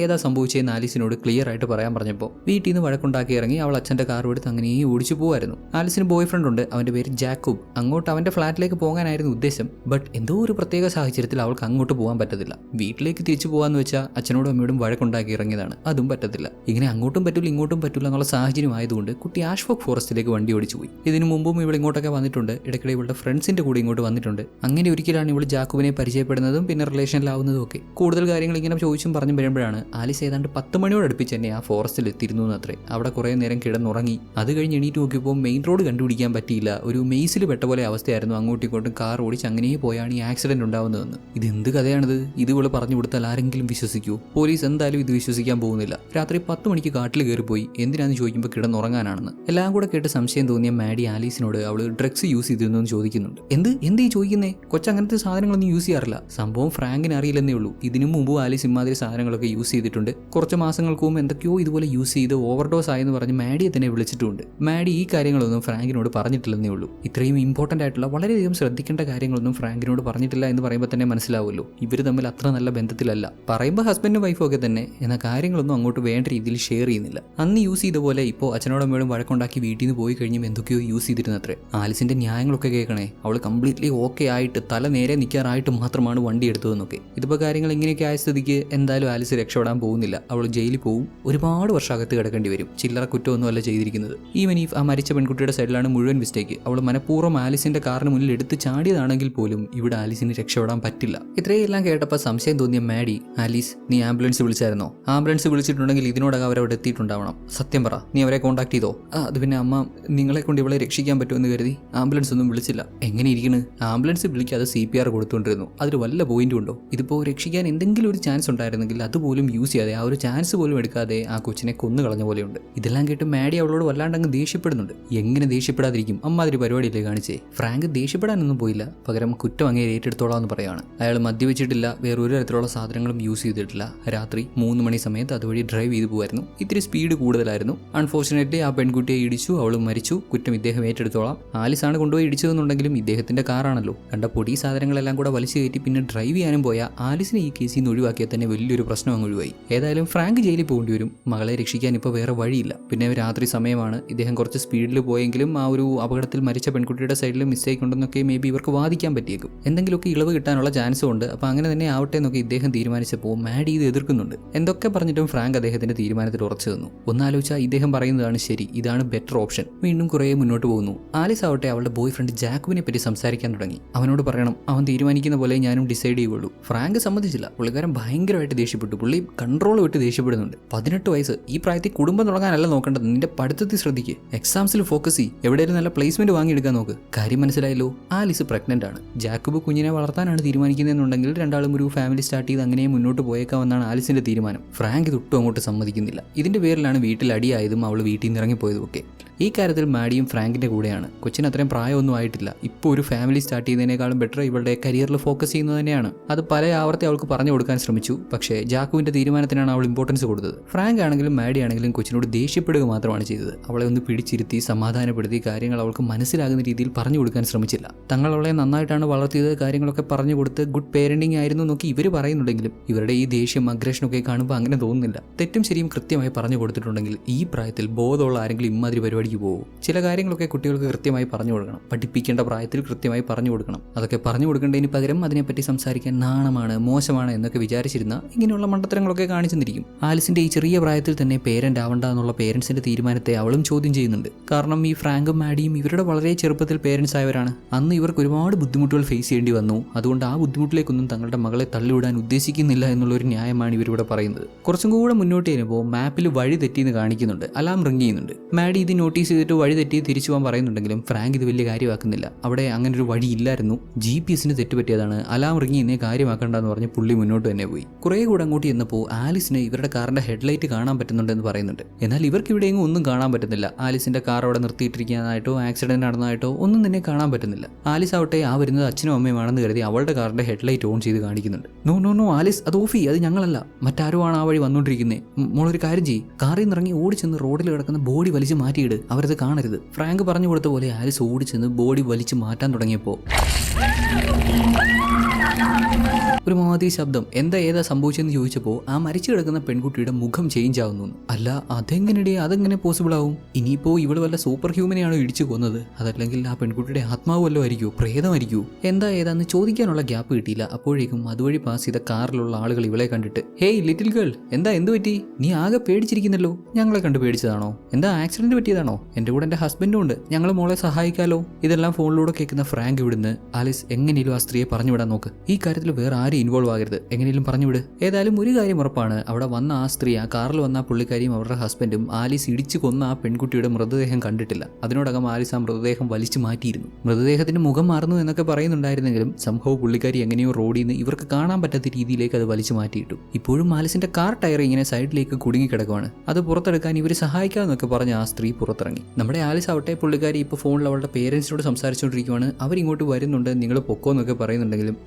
A: ഏതാ സംഭവിച്ചതെന്ന് ആലിസിനോട് ക്ലിയർ ആയിട്ട് പറയാൻ പറഞ്ഞപ്പോൾ വീട്ടിൽ നിന്ന് വഴക്കുണ്ടാക്കി ഇറങ്ങി അവൾ അച്ഛൻ്റെ കാർ എടുത്ത് അങ്ങനെ ഓടിച്ചു പോവായിരുന്നു. ആലിസിന് ബോയ് ഫ്രണ്ട് ഉണ്ട്, അവൻ്റെ പേര് ജാക്കൂബ്. അങ്ങോട്ട് അവൻ്റെ ഫ്ലാറ്റിലേക്ക് പോകാനായിരുന്നു ഉദ്ദേശം. ബട്ട് എന്തോ ഒരു പ്രത്യേക സാഹചര്യത്തിൽ അവൾക്ക് അങ്ങോട്ട് പോകാൻ പറ്റത്തില്ല. വീട്ടിലേക്ക് തിരിച്ചു പോകാന്ന് വെച്ചാൽ അച്ഛനോടും അമ്മയോടും വഴക്കുണ്ടാക്കി ഇറങ്ങിയതാണ്, അതും പറ്റത്തില്ല. ഇങ്ങനെ അങ്ങോട്ടും പറ്റില്ല ഇങ്ങോട്ടും പറ്റില്ല എന്നുള്ള സാഹചര്യം ആയതുകൊണ്ട് കുട്ടി ആഷ്ഫോക്ക് ഫോറസ്റ്റിലേക്ക് വണ്ടി ഓടിച്ചു പോയി. ഇതിനു മുമ്പും ഇവൾ ഇങ്ങോട്ടൊക്കെ വന്നിട്ടുണ്ട്, ഇടയ്ക്കിടെ ഇവളുടെ ഫ്രണ്ട്സിന്റെ കൂടെ ഇങ്ങോട്ട് വന്നിട്ടുണ്ട്. അങ്ങനെ ഒരിക്കലാണ് ഇവൾ ജാക്കൂബിനെ പരിചയപ്പെടുന്നതും പിന്നെ റിലേഷനിലാവുന്നതും ഒക്കെ. കൂടുതൽ കാര്യങ്ങൾ ഇങ്ങനെ ചോദിച്ചും പറഞ്ഞു വരുമ്പോഴാണ് ആലിസ് ഏതാണ്ട് 10 മണിയോട് അടുപ്പിച്ച് തന്നെ ആ ഫോറസ്റ്റിൽ എത്തിയിരുന്നു എന്നത്രേ. അവിടെ കുറേ നേരം കിടന്നുറങ്ങി. അത് കഴിഞ്ഞ് എണീറ്റ് നോക്കിയപ്പോൾ മെയിൻ റോഡ് കണ്ടുപിടിക്കാൻ പറ്റിയില്ല, ഒരു മെയ്സിൽ പെട്ട പോലെ അവസ്ഥയായിരുന്നു. അങ്ങോട്ടും ഇങ്ങോട്ടും കാർ ഓടിച്ച് അങ്ങനെ പോയാണ് ഈ ആക്സിഡന്റ് ഉണ്ടാവുന്നതെന്ന്. ഇത് എന്ത് കഥയാണിത്? ഇത് ഇവള് പറഞ്ഞു കൊടുത്താൽ ആരെങ്കിലും വിശ്വസിക്കൂ? പോലീസ് എന്തായാലും ഇത് വിശ്വസിക്കാൻ പോകുന്നില്ല. രാത്രി 10 മണിക്ക് കാട്ടിൽ കയറിപ്പോയി, എന്തിനാന്ന് ചോദിക്കുമ്പോൾ കിടന്നുറങ്ങാനാണെന്ന്. എല്ലാം കൂടെ കേട്ട് സംശയം തോന്നിയ മാഡി ആലീസിനോട് അവള് ഡ്രഗ്സ് യൂസ് ചെയ്തിരുന്നു എന്ന് ചോദിക്കുന്നുണ്ട്. എന്ത് ഈ ചോദിക്കുന്നേ? കൊച്ചങ്ങനത്തെ സാധനങ്ങളൊന്നും യൂസ് ചെയ്യാറില്ല. സംഭവം ഫ്രാങ്കിന് അറിയില്ലെന്നേ ഉള്ളൂ. ഇതിനു മുമ്പ് ആലീസ് ഇമാതിരി സാധനങ്ങളൊക്കെ യൂസ് ചെയ്തിട്ടുണ്ട്. കുറച്ച് മാസങ്ങൾക്ക് മുമ്പ് എന്തൊക്കെയോ ഇതുപോലെ യൂസ് ചെയ്ത് ഓവർഡോസ് ആയെന്ന് പറഞ്ഞ് മാഡിയെ തന്നെ വിളിച്ചിട്ടുണ്ട്. മാഡി ഈ കാര്യങ്ങളൊന്നും ഫ്രാങ്കിനോട് പറഞ്ഞിട്ടില്ലെന്നേ ഉള്ളൂ. ഇത്രയും ഇമ്പോർട്ടൻ്റ് ആയിട്ടുള്ള വളരെയധികം ശ്രദ്ധിക്കേണ്ട കാര്യങ്ങളൊന്നും ഫ്രാങ്കിനോട് പറഞ്ഞിട്ടില്ല എന്ന് പറയുമ്പോൾ തന്നെ മനസ്സിലാവുമല്ലോ ഇവർ തമ്മിൽ അത്ര നല്ല ബന്ധത്തിലല്ല. പറയുമ്പോൾ ഹസ്ബൻഡും വൈഫും ഒക്കെ തന്നെ, എന്നാൽ കാര്യങ്ങളൊന്നും അങ്ങോട്ട് വേണ്ട രീതിയിൽ ഷെയർ ചെയ്യുന്നില്ല. അന്ന് യൂസ് ചെയ്ത പോലെ ഇപ്പോൾ അച്ഛനോടും അമ്മയോടും വഴക്കുണ്ടാക്കി വീട്ടിൽ നിന്ന് പോയി കഴിഞ്ഞും എന്തൊക്കെയോ യൂസ് ചെയ്തിരുന്നത്രേ. ആലിസിന്റെ ന്യായങ്ങളൊക്കെ കേൾക്കണേ. അവൾ കംപ്ലീറ്റ്ലി ഓക്കെ ആയിട്ട് തല നേരെ നിൽക്കാറായിട്ട് മാത്രമാണ് വണ്ടി എടുത്തതെന്നൊക്കെ. ഇതിപ്പോൾ കാര്യങ്ങൾ ഇങ്ങനെയൊക്കെ ആയ സ്ഥിതിക്ക് എന്തായാലും ആലിസ് രക്ഷപ്പെടാൻ പോകുന്നില്ല. അവൾ ജയിലിൽ പോവും, ഒരുപാട് വർഷം അകത്ത് കിടക്കേണ്ടി വരും. ചില്ലറ കുറ്റമൊന്നും അല്ല ചെയ്തിരിക്കുന്നത്. ഈവൻ ഈ ആ മരിച്ച പെൺകുട്ടിയുടെ സൈഡിലാണ് മുഴുവൻ മിസ്റ്റേക്ക്. അവൾ മനഃപൂർവ്വം ആലിസിന്റെ കാറിന് മുന്നിൽ എടുത്ത് ചാടിയതാണെങ്കിൽ പോലും ഇവിടെ ആലിസിന് രക്ഷപ്പെടാൻ പറ്റില്ല. ഇത്രയെല്ലാം കേട്ടപ്പോൾ സംശയം തോന്നിയ മാഡി, ആലീസ് നീ ആംബുലൻസ് വിളിച്ചായിരുന്നോ? ആംബുലൻസ് വിളിച്ചിട്ടുണ്ടെങ്കിൽ ഇതിനോടകം അവരവിടെ എത്തിയിട്ടുണ്ടാവണം. സത്യം പറ, നീ അവരെ കോൺടാക്ട് ചെയ്തോ? അത് പിന്നെ അമ്മ, നിങ്ങളെ കൊണ്ട് ഇവളെ രക്ഷിക്കാൻ പറ്റുമെന്ന് കരുതി ആംബുലൻസ് ഒന്നും വിളിച്ചില്ല. എങ്ങനെ ഇരിക്കുന്നു? ആംബുലൻസ് വിളിക്കാതെ CPR കൊടുത്തുകൊണ്ടിരുന്നു. അതിൽ വല്ല പോയിന്റും ഉണ്ടോ? ഇതിപ്പോൾ രക്ഷിക്കാൻ എന്തെങ്കിലും ഒരു ചാൻസ് ഉണ്ടായിരുന്നെങ്കിൽ അതുപോലും യൂസ് ചെയ്യാതെ, ആ ഒരു ചാൻസ് പോലും എടുക്കാതെ ആ കൊച്ചിനെ കൊന്നു കളഞ്ഞ പോലെയുണ്ട്. ഇതെല്ലാം കേട്ട് മാഡി അവളോട് വല്ലാണ്ടങ്ങ് ദേഷ്യപ്പെടുന്നുണ്ട്. എങ്ങനെ ദേഷ്യപ്പെടാതിരിക്കും? അമ്മാതിരി പരിപാടിയില്ലേ കാണിച്ചേ. ഫ്രാങ്ക് ദേഷ്യപ്പെടാനൊന്നും പോയില്ല, പകരം കുറ്റം അങ്ങേ ഏറ്റെടുത്തോളാം എന്ന് പറയാണ്. അയാൾ മദ്യവെച്ചിട്ടില്ല, വേറൊരു തരത്തിലുള്ള സാധനങ്ങളും യൂസ് ചെയ്തിട്ടില്ല. രാത്രി 3 മണി സമയത്ത് അതുവഴി ഡ്രൈവ് ചെയ്തു പോകുമായിരുന്നു. ഇത്തിരി സ്പീഡ് കൂടുതലായിരുന്നു. അൺഫോർച്ചുനേറ്റ്ലി ആ പെൺകുട്ടിയെ ഇടിച്ചു, അവൾ മരിച്ചു. കുറ്റം ഇദ്ദേഹം ഏറ്റെടുത്തോളാം. ആലിസാണ് കൊണ്ടുപോയി ഇടിച്ചതെന്നുണ്ടെങ്കിലും ഇദ്ദേഹത്തിന്റെ കാറാണല്ലോ. കണ്ട പൊടി സാധനങ്ങളെല്ലാം കൂടെ വലിച്ചു കയറ്റി പിന്നെ ഡ്രൈവ് ചെയ്യാനും പോയ ആലിസിനെ ഈ കേസിൽ നിന്ന് ഒഴിവാക്കിയാൽ തന്നെ വലിയൊരു പ്രശ്നം അങ്ങ് ഒഴിവായി. ഏതായാലും ഫ്രാങ്ക് ജയിലിൽ പോകേണ്ടി വരും. മകളെ രക്ഷിക്കാൻ ഇപ്പോൾ വേറെ വഴിയില്ല. പിന്നെ രാത്രി സമയമാണ്, ഇദ്ദേഹം കുറച്ച് സ്പീഡിൽ പോയെങ്കിലും ആ ഒരു അപകടത്തിൽ മരിച്ച പെൺകുട്ടിയുടെ സൈഡിൽ മിസ്റ്റേക്ക് ഉണ്ടെന്നൊക്കെ മേ ബി ഇവർക്ക് വാദിക്കാൻ പറ്റിയേക്കും. എന്തെങ്കിലുമൊക്കെ ഇളവ് കിട്ടാനുള്ള ചാൻസും ഉണ്ട്. അപ്പോൾ അങ്ങനെ തന്നെ ആവട്ടെ എന്നൊക്കെ ഇദ്ദേഹം തീരുമാനിച്ചപ്പോൾ മാഡി ഇത് എതിർക്കുന്നുണ്ട്. എന്തൊക്കെ പറഞ്ഞിട്ടും ഫ്രാങ്ക് അദ്ദേഹത്തിന്റെ തീരുമാനത്തിൽ ഉറച്ചു നിന്നു. ഒന്നാലോചിച്ചാൽ ഇദ്ദേഹം പറയുന്നതാണ് ശരി, ഇതാണ് ബെറ്റർ ഓപ്ഷൻ. വീണ്ടും കുറേ മുന്നോട്ട് പോകുന്നു. ആലിസ് ആവട്ടെ അവളുടെ ബോയ് ഫ്രണ്ട് ജാക്കുവിനെ പറ്റി സംസാരിക്കാൻ തുടങ്ങി. അവനോട് പറയണം, അവൻ തീരുമാനിക്കുന്ന പോലെ ഞാനും ഡിസൈഡ് ചെയ്യുള്ളൂ. ഫ്രാങ്ക് സമ്മതിച്ചില്ല. പുള്ളിക്കാരൻ ഭയങ്കരമായിട്ട് ദേഷ്യപ്പെട്ടു. പുള്ളി കൺട്രോൾ വിട്ട് ദേഷ്യപ്പെടുന്നുണ്ട്. 18 വയസ്സ്, ഈ പ്രായത്തിൽ കുടുംബം തുടങ്ങാനല്ല നോക്കേണ്ടത്. നിന്റെ പഠിത്തത്തിൽ ശ്രദ്ധിക്ക്, എക്സാംസിൽ ഫോക്കസ് ചെയ്യ്, എവിടെയെങ്കിലും നല്ല പ്ലേസ്മെന്റ് വാങ്ങിയെടുക്കാൻ നോക്ക്. കാര്യം മനസ്സിലായല്ലോ, ആലിസ് പ്രഗ്നന്റ് ആണ്. ജാക്കുബ് കുഞ്ഞിനെ വളർത്താനാണ് തീരുമാനിക്കുന്നതെന്നുണ്ടെങ്കിൽ രണ്ടാളും ഒരു ഫാമിലി സ്റ്റാർട്ട് ചെയ്ത് അങ്ങനെ മുന്നോട്ട് പോയേക്കാമെന്നാണ് ആലിസിന്റെ തീരുമാനം. ഫ്രാങ്ക് തൊട്ടും അങ്ങോട്ട് സമ്മതിക്കുന്നില്ല. ഇതിന്റെ പേരിലാണ് വീട്ടിൽ അടിയായതും അവൾ വീട്ടിൽ നിന്ന് ഇറങ്ങിപ്പോയതും ഒക്കെ. ഈ കാര്യത്തിൽ മാഡിയും ഫ്രാങ്കിന്റെ കൂടെയാണ്. കൊച്ചിന് അത്രയും പ്രായമൊന്നും ആയിട്ടില്ല. ഇപ്പോൾ ഒരു ഫാമിലി സ്റ്റാർട്ട് ചെയ്യുന്നതിനേക്കാളും ബെറ്റർ ഇവളുടെ കരിയറിൽ ഫോക്കസ് ചെയ്യുന്നത് തന്നെയാണ്. അത് പല ആവർത്തി അവൾക്ക് പറഞ്ഞു കൊടുക്കാൻ ശ്രമിച്ചു. പക്ഷേ ജാക്കുവിന്റെ തീരുമാനത്തിനാണ് അവൾ ഇമ്പോർട്ടൻസ് കൊടുത്തത്. ഫ്രാങ്ക് ആണെങ്കിലും മാഡി ആണെങ്കിലും കൊച്ചിനോട് ദേഷ്യപ്പെടുക മാത്രമാണ് ചെയ്തത്. അവളെ ഒന്ന് പിടിച്ചിരുത്തി സമാധാനപ്പെടുത്തി കാര്യങ്ങൾ അവൾക്ക് മനസ്സിലാകുന്ന രീതിയിൽ പറഞ്ഞു കൊടുക്കാൻ ശ്രമിച്ചില്ല. തങ്ങൾ അവളെ നന്നായിട്ടാണ് വളർത്തിയത്, കാര്യങ്ങളൊക്കെ പറഞ്ഞു കൊടുത്ത് ഗുഡ് പേരന്റിംഗ് ആയിരുന്നു എന്നൊക്കെ ഇവർ പറയുന്നുണ്ടെങ്കിലും ഇവരുടെ ഈ ദേഷ്യം അഗ്രഷനൊക്കെ കാണുമ്പോൾ അങ്ങനെ തോന്നുന്നില്ല. തെറ്റും ശരിയും കൃത്യമായി പറഞ്ഞു കൊടുത്തിട്ടുണ്ടെങ്കിൽ ഈ പ്രായത്തിൽ ബോധമുള്ള ആരെങ്കിലും ഇമാതിരി പരിപാടിക്ക് പോകും. ചില കാര്യങ്ങളൊക്കെ കുട്ടികൾക്ക് കൃത്യമായി പറഞ്ഞു കൊടുക്കണം. പഠിപ്പിക്കേണ്ട പ്രായത്തിൽ കൃത്യമായി പറഞ്ഞു കൊടുക്കണം. അതൊക്കെ പറഞ്ഞു കൊടുക്കേണ്ടതിന് പകരം അതിനെപ്പറ്റി സംസാരിക്കാൻ നാണമാണ്, മോശമാണ് എന്നൊക്കെ വിചാരിച്ചിരുന്ന ഇങ്ങനെയുള്ള മണ്ടത്തരങ്ങളൊക്കെ കാണിച്ചെന്നിരിക്കും. ആലിസിന്റെ ഈ ചെറിയ പ്രായത്തിൽ തന്നെ പേരന്റ് ആവണ്ട എന്നുള്ള പേരൻസിന്റെ തീരുമാനത്തെ അവളും ചോദ്യം ചെയ്യുന്നുണ്ട്. കാരണം ഈ ഫ്രാങ്കും മാഡിയും ഇവരുടെ വളരെ ചെറുപ്പത്തിൽ പേരൻസ് ആയവരാണ്. അന്ന് ഇവർക്ക് ഒരുപാട് ബുദ്ധിമുട്ടുകൾ ഫേസ് ചെയ്യേണ്ടി വന്നു. അതുകൊണ്ട് ആ ബുദ്ധിമുട്ടിലേക്കൊന്നും തങ്ങളുടെ മകളെ തള്ളിവിടാൻ ഉദ്ദേശിക്കുന്നില്ല എന്നുള്ളൊരു ന്യായമാണ് ഇവരിവിടെ പറയുന്നത്. കുറച്ചും കൂടെ മുന്നോട്ട് ചെയ്യുമ്പോൾ മാപ്പിൽ വഴി തെറ്റിയെന്ന് കാണിക്കുന്നുണ്ട്. അലാം റിംഗ് ചെയ്യുന്നുണ്ട്. മാഡി ഇത് നോട്ടീസ് ചെയ്തിട്ട് വഴി തെറ്റി തിരിച്ചു പോകാൻ പറയുന്നുണ്ടെങ്കിലും ഫ്രാങ്ക് ഇത് വലിയ കാര്യമാക്കുന്നില്ല. അവിടെ അങ്ങനെ ഒരു വഴി ഇല്ലായിരുന്നു, GPS-ന് തെറ്റുപറ്റിയതാണ്, അലാം റിംഗ് എന്നേ കാര്യമാക്കണ്ടെന്ന് പറഞ്ഞ് പുള്ളി മുന്നോട്ട് തന്നെ പോയി. കുറേ കൂടെ അങ്ങോട്ട് ചെന്നപ്പോൾ ആലിസിന് ഇവരുടെ കാറിന്റെ ഹെഡ്ലൈറ്റ് കാണാൻ പറ്റുന്നുണ്ടെന്ന് പറയുന്നുണ്ട്. എന്നാൽ ഇവർക്ക് ഇവിടെയെങ്കിലും ഒന്നും കാണാൻ പറ്റുന്നില്ല. ആലിസിന്റെ കാർ അവിടെ നിർത്തിയിട്ടിരിക്കാനായിട്ടോ ആക്സിഡന്റ് നടന്നതായിട്ടോ ഒന്നും തന്നെ കാണാൻ പറ്റുന്നില്ല. ആലിസ് ആവട്ടെ ആ വരുന്നത് അച്ഛനും അമ്മയുമാണെന്ന് കരുതി അവളുടെ കാറിന്റെ ഹെഡ്ലൈറ്റ് ഓൺ ചെയ്ത് കാണിക്കുന്നുണ്ട്. നോ നോ നോ ആലിസ്, അത് ഓഫ് ചെയ്യ്, അത് ഞങ്ങളല്ല, മറ്റാരോ ആണ് ആ വഴി വന്നുകൊണ്ടിരിക്കുന്നത്. മോളൊരു കാര്യം ചെയ്യ്, കാറിൽ നിന്ന് ഇറങ്ങി ഓടിച്ചെന്ന് റോഡിൽ കിടക്കുന്ന ബോഡി വലിച്ച് മാറ്റിയിട്, അവരത് കാണരുത്. ഫ്രാങ്ക് പറഞ്ഞു കൊടുത്ത പോലെ ആലിസ് ഓടിച്ചെന്ന് ബോഡി വലിച്ചു മാറ്റാൻ തുടങ്ങിയപ്പോൾ ഒരു മാതിരി ശബ്ദം. എന്താ ഏതാ സംഭവിച്ചെന്ന് ചോദിച്ചപ്പോൾ ആ മരിച്ചു കിടക്കുന്ന പെൺകുട്ടിയുടെ മുഖം ചേഞ്ച് ആവുന്നു. അല്ല അതെങ്ങനെയേ, അതെങ്ങനെ പോസിബിൾ ആവും? ഇനിയിപ്പോൾ ഇവള് വല്ല സൂപ്പർ ഹ്യൂമനെയാണോ ഇടിച്ചു കൊന്നത്? അതല്ലെങ്കിൽ ആ പെൺകുട്ടിയുടെ ആത്മാവ് വല്ലോ ആയിരിക്കുമോ, പ്രേതമായിരിക്കുമോ? എന്താ ഏതാന്ന് ചോദിക്കാനുള്ള ഗ്യാപ്പ് കിട്ടിയില്ല. അപ്പോഴേക്കും അതുവഴി പാസ് ചെയ്ത കാറിലുള്ള ആളുകൾ ഇവളെ കണ്ടിട്ട്, ഹേയ് ലിറ്റിൽ ഗേൾ, എന്താ എന്ത് പറ്റി? നീ ആകെ പേടിച്ചിരിക്കുന്നല്ലോ. ഞങ്ങളെ കണ്ട് പേടിച്ചതാണോ? എന്താ ആക്സിഡന്റ് പറ്റിയതാണോ? എൻ്റെ കൂടെ എൻ്റെ ഹസ്ബൻഡും ഉണ്ട്, ഞങ്ങൾ മോളെ സഹായിക്കാലോ. ഇതെല്ലാം ഫോണിലൂടെ കേൾക്കുന്ന ഫ്രാങ്ക് ഇവിടുന്ന്, ആലിസ് എങ്ങനെയും ആ സ്ത്രീയെ പറഞ്ഞു വിടാൻ നോക്ക്. ഈ കാര്യത്തിൽ വേറെ ആരും ഇൻവോൾവ് ആകരുത്, എങ്ങനെയും പറഞ്ഞുവിട്. ഏതായാലും ഒരു കാര്യം ഉറപ്പാണ്, അവിടെ വന്ന ആ സ്ത്രീ, ആ കാറിൽ വന്ന ആ പുള്ളിക്കാരിയും അവരുടെ ഹസ്ബൻഡും ആലിസ് ഇടിച്ചു കൊന്ന ആ പെൺകുട്ടിയുടെ മൃതദേഹം കണ്ടിട്ടില്ല. അതിനോടകം ആലിസ് ആ മൃതദേഹം വലിച്ചു മാറ്റിയിരുന്നു. മൃതദേഹത്തിന്റെ മുഖം മാറുന്നു എന്നൊക്കെ പറയുന്നുണ്ടായിരുന്നെങ്കിലും സംഭവം പുള്ളിക്കാരി എങ്ങനെയോ റോഡിൽ നിന്ന് ഇവർക്ക് കാണാൻ പറ്റാത്ത രീതിയിലേക്ക് അത് വലിച്ചു മാറ്റിയിട്ടു. ഇപ്പോഴും ആലിസിന്റെ കാർ ടയർ ഇങ്ങനെ സൈഡിലേക്ക് കുടുങ്ങി കിടക്കുവാണ്. അത് പുറത്തെടുക്കാൻ ഇവർ സഹായിക്കാമെന്നൊക്കെ പറഞ്ഞ് ആ സ്ത്രീ പുറത്തിറങ്ങി. നമ്മുടെ ആലിസ് ആവട്ടെ പുള്ളിക്കാരി ഇപ്പോൾ ഫോണിൽ അവളുടെ പേരൻസിനോട് സംസാരിച്ചുകൊണ്ടിരിക്കുവാണ്. അവരിങ്ങോട്ട് വരുന്നുണ്ട്, നിങ്ങൾ പൊക്കോ എന്നൊക്കെ പറയുന്നുണ്ടെങ്കിലും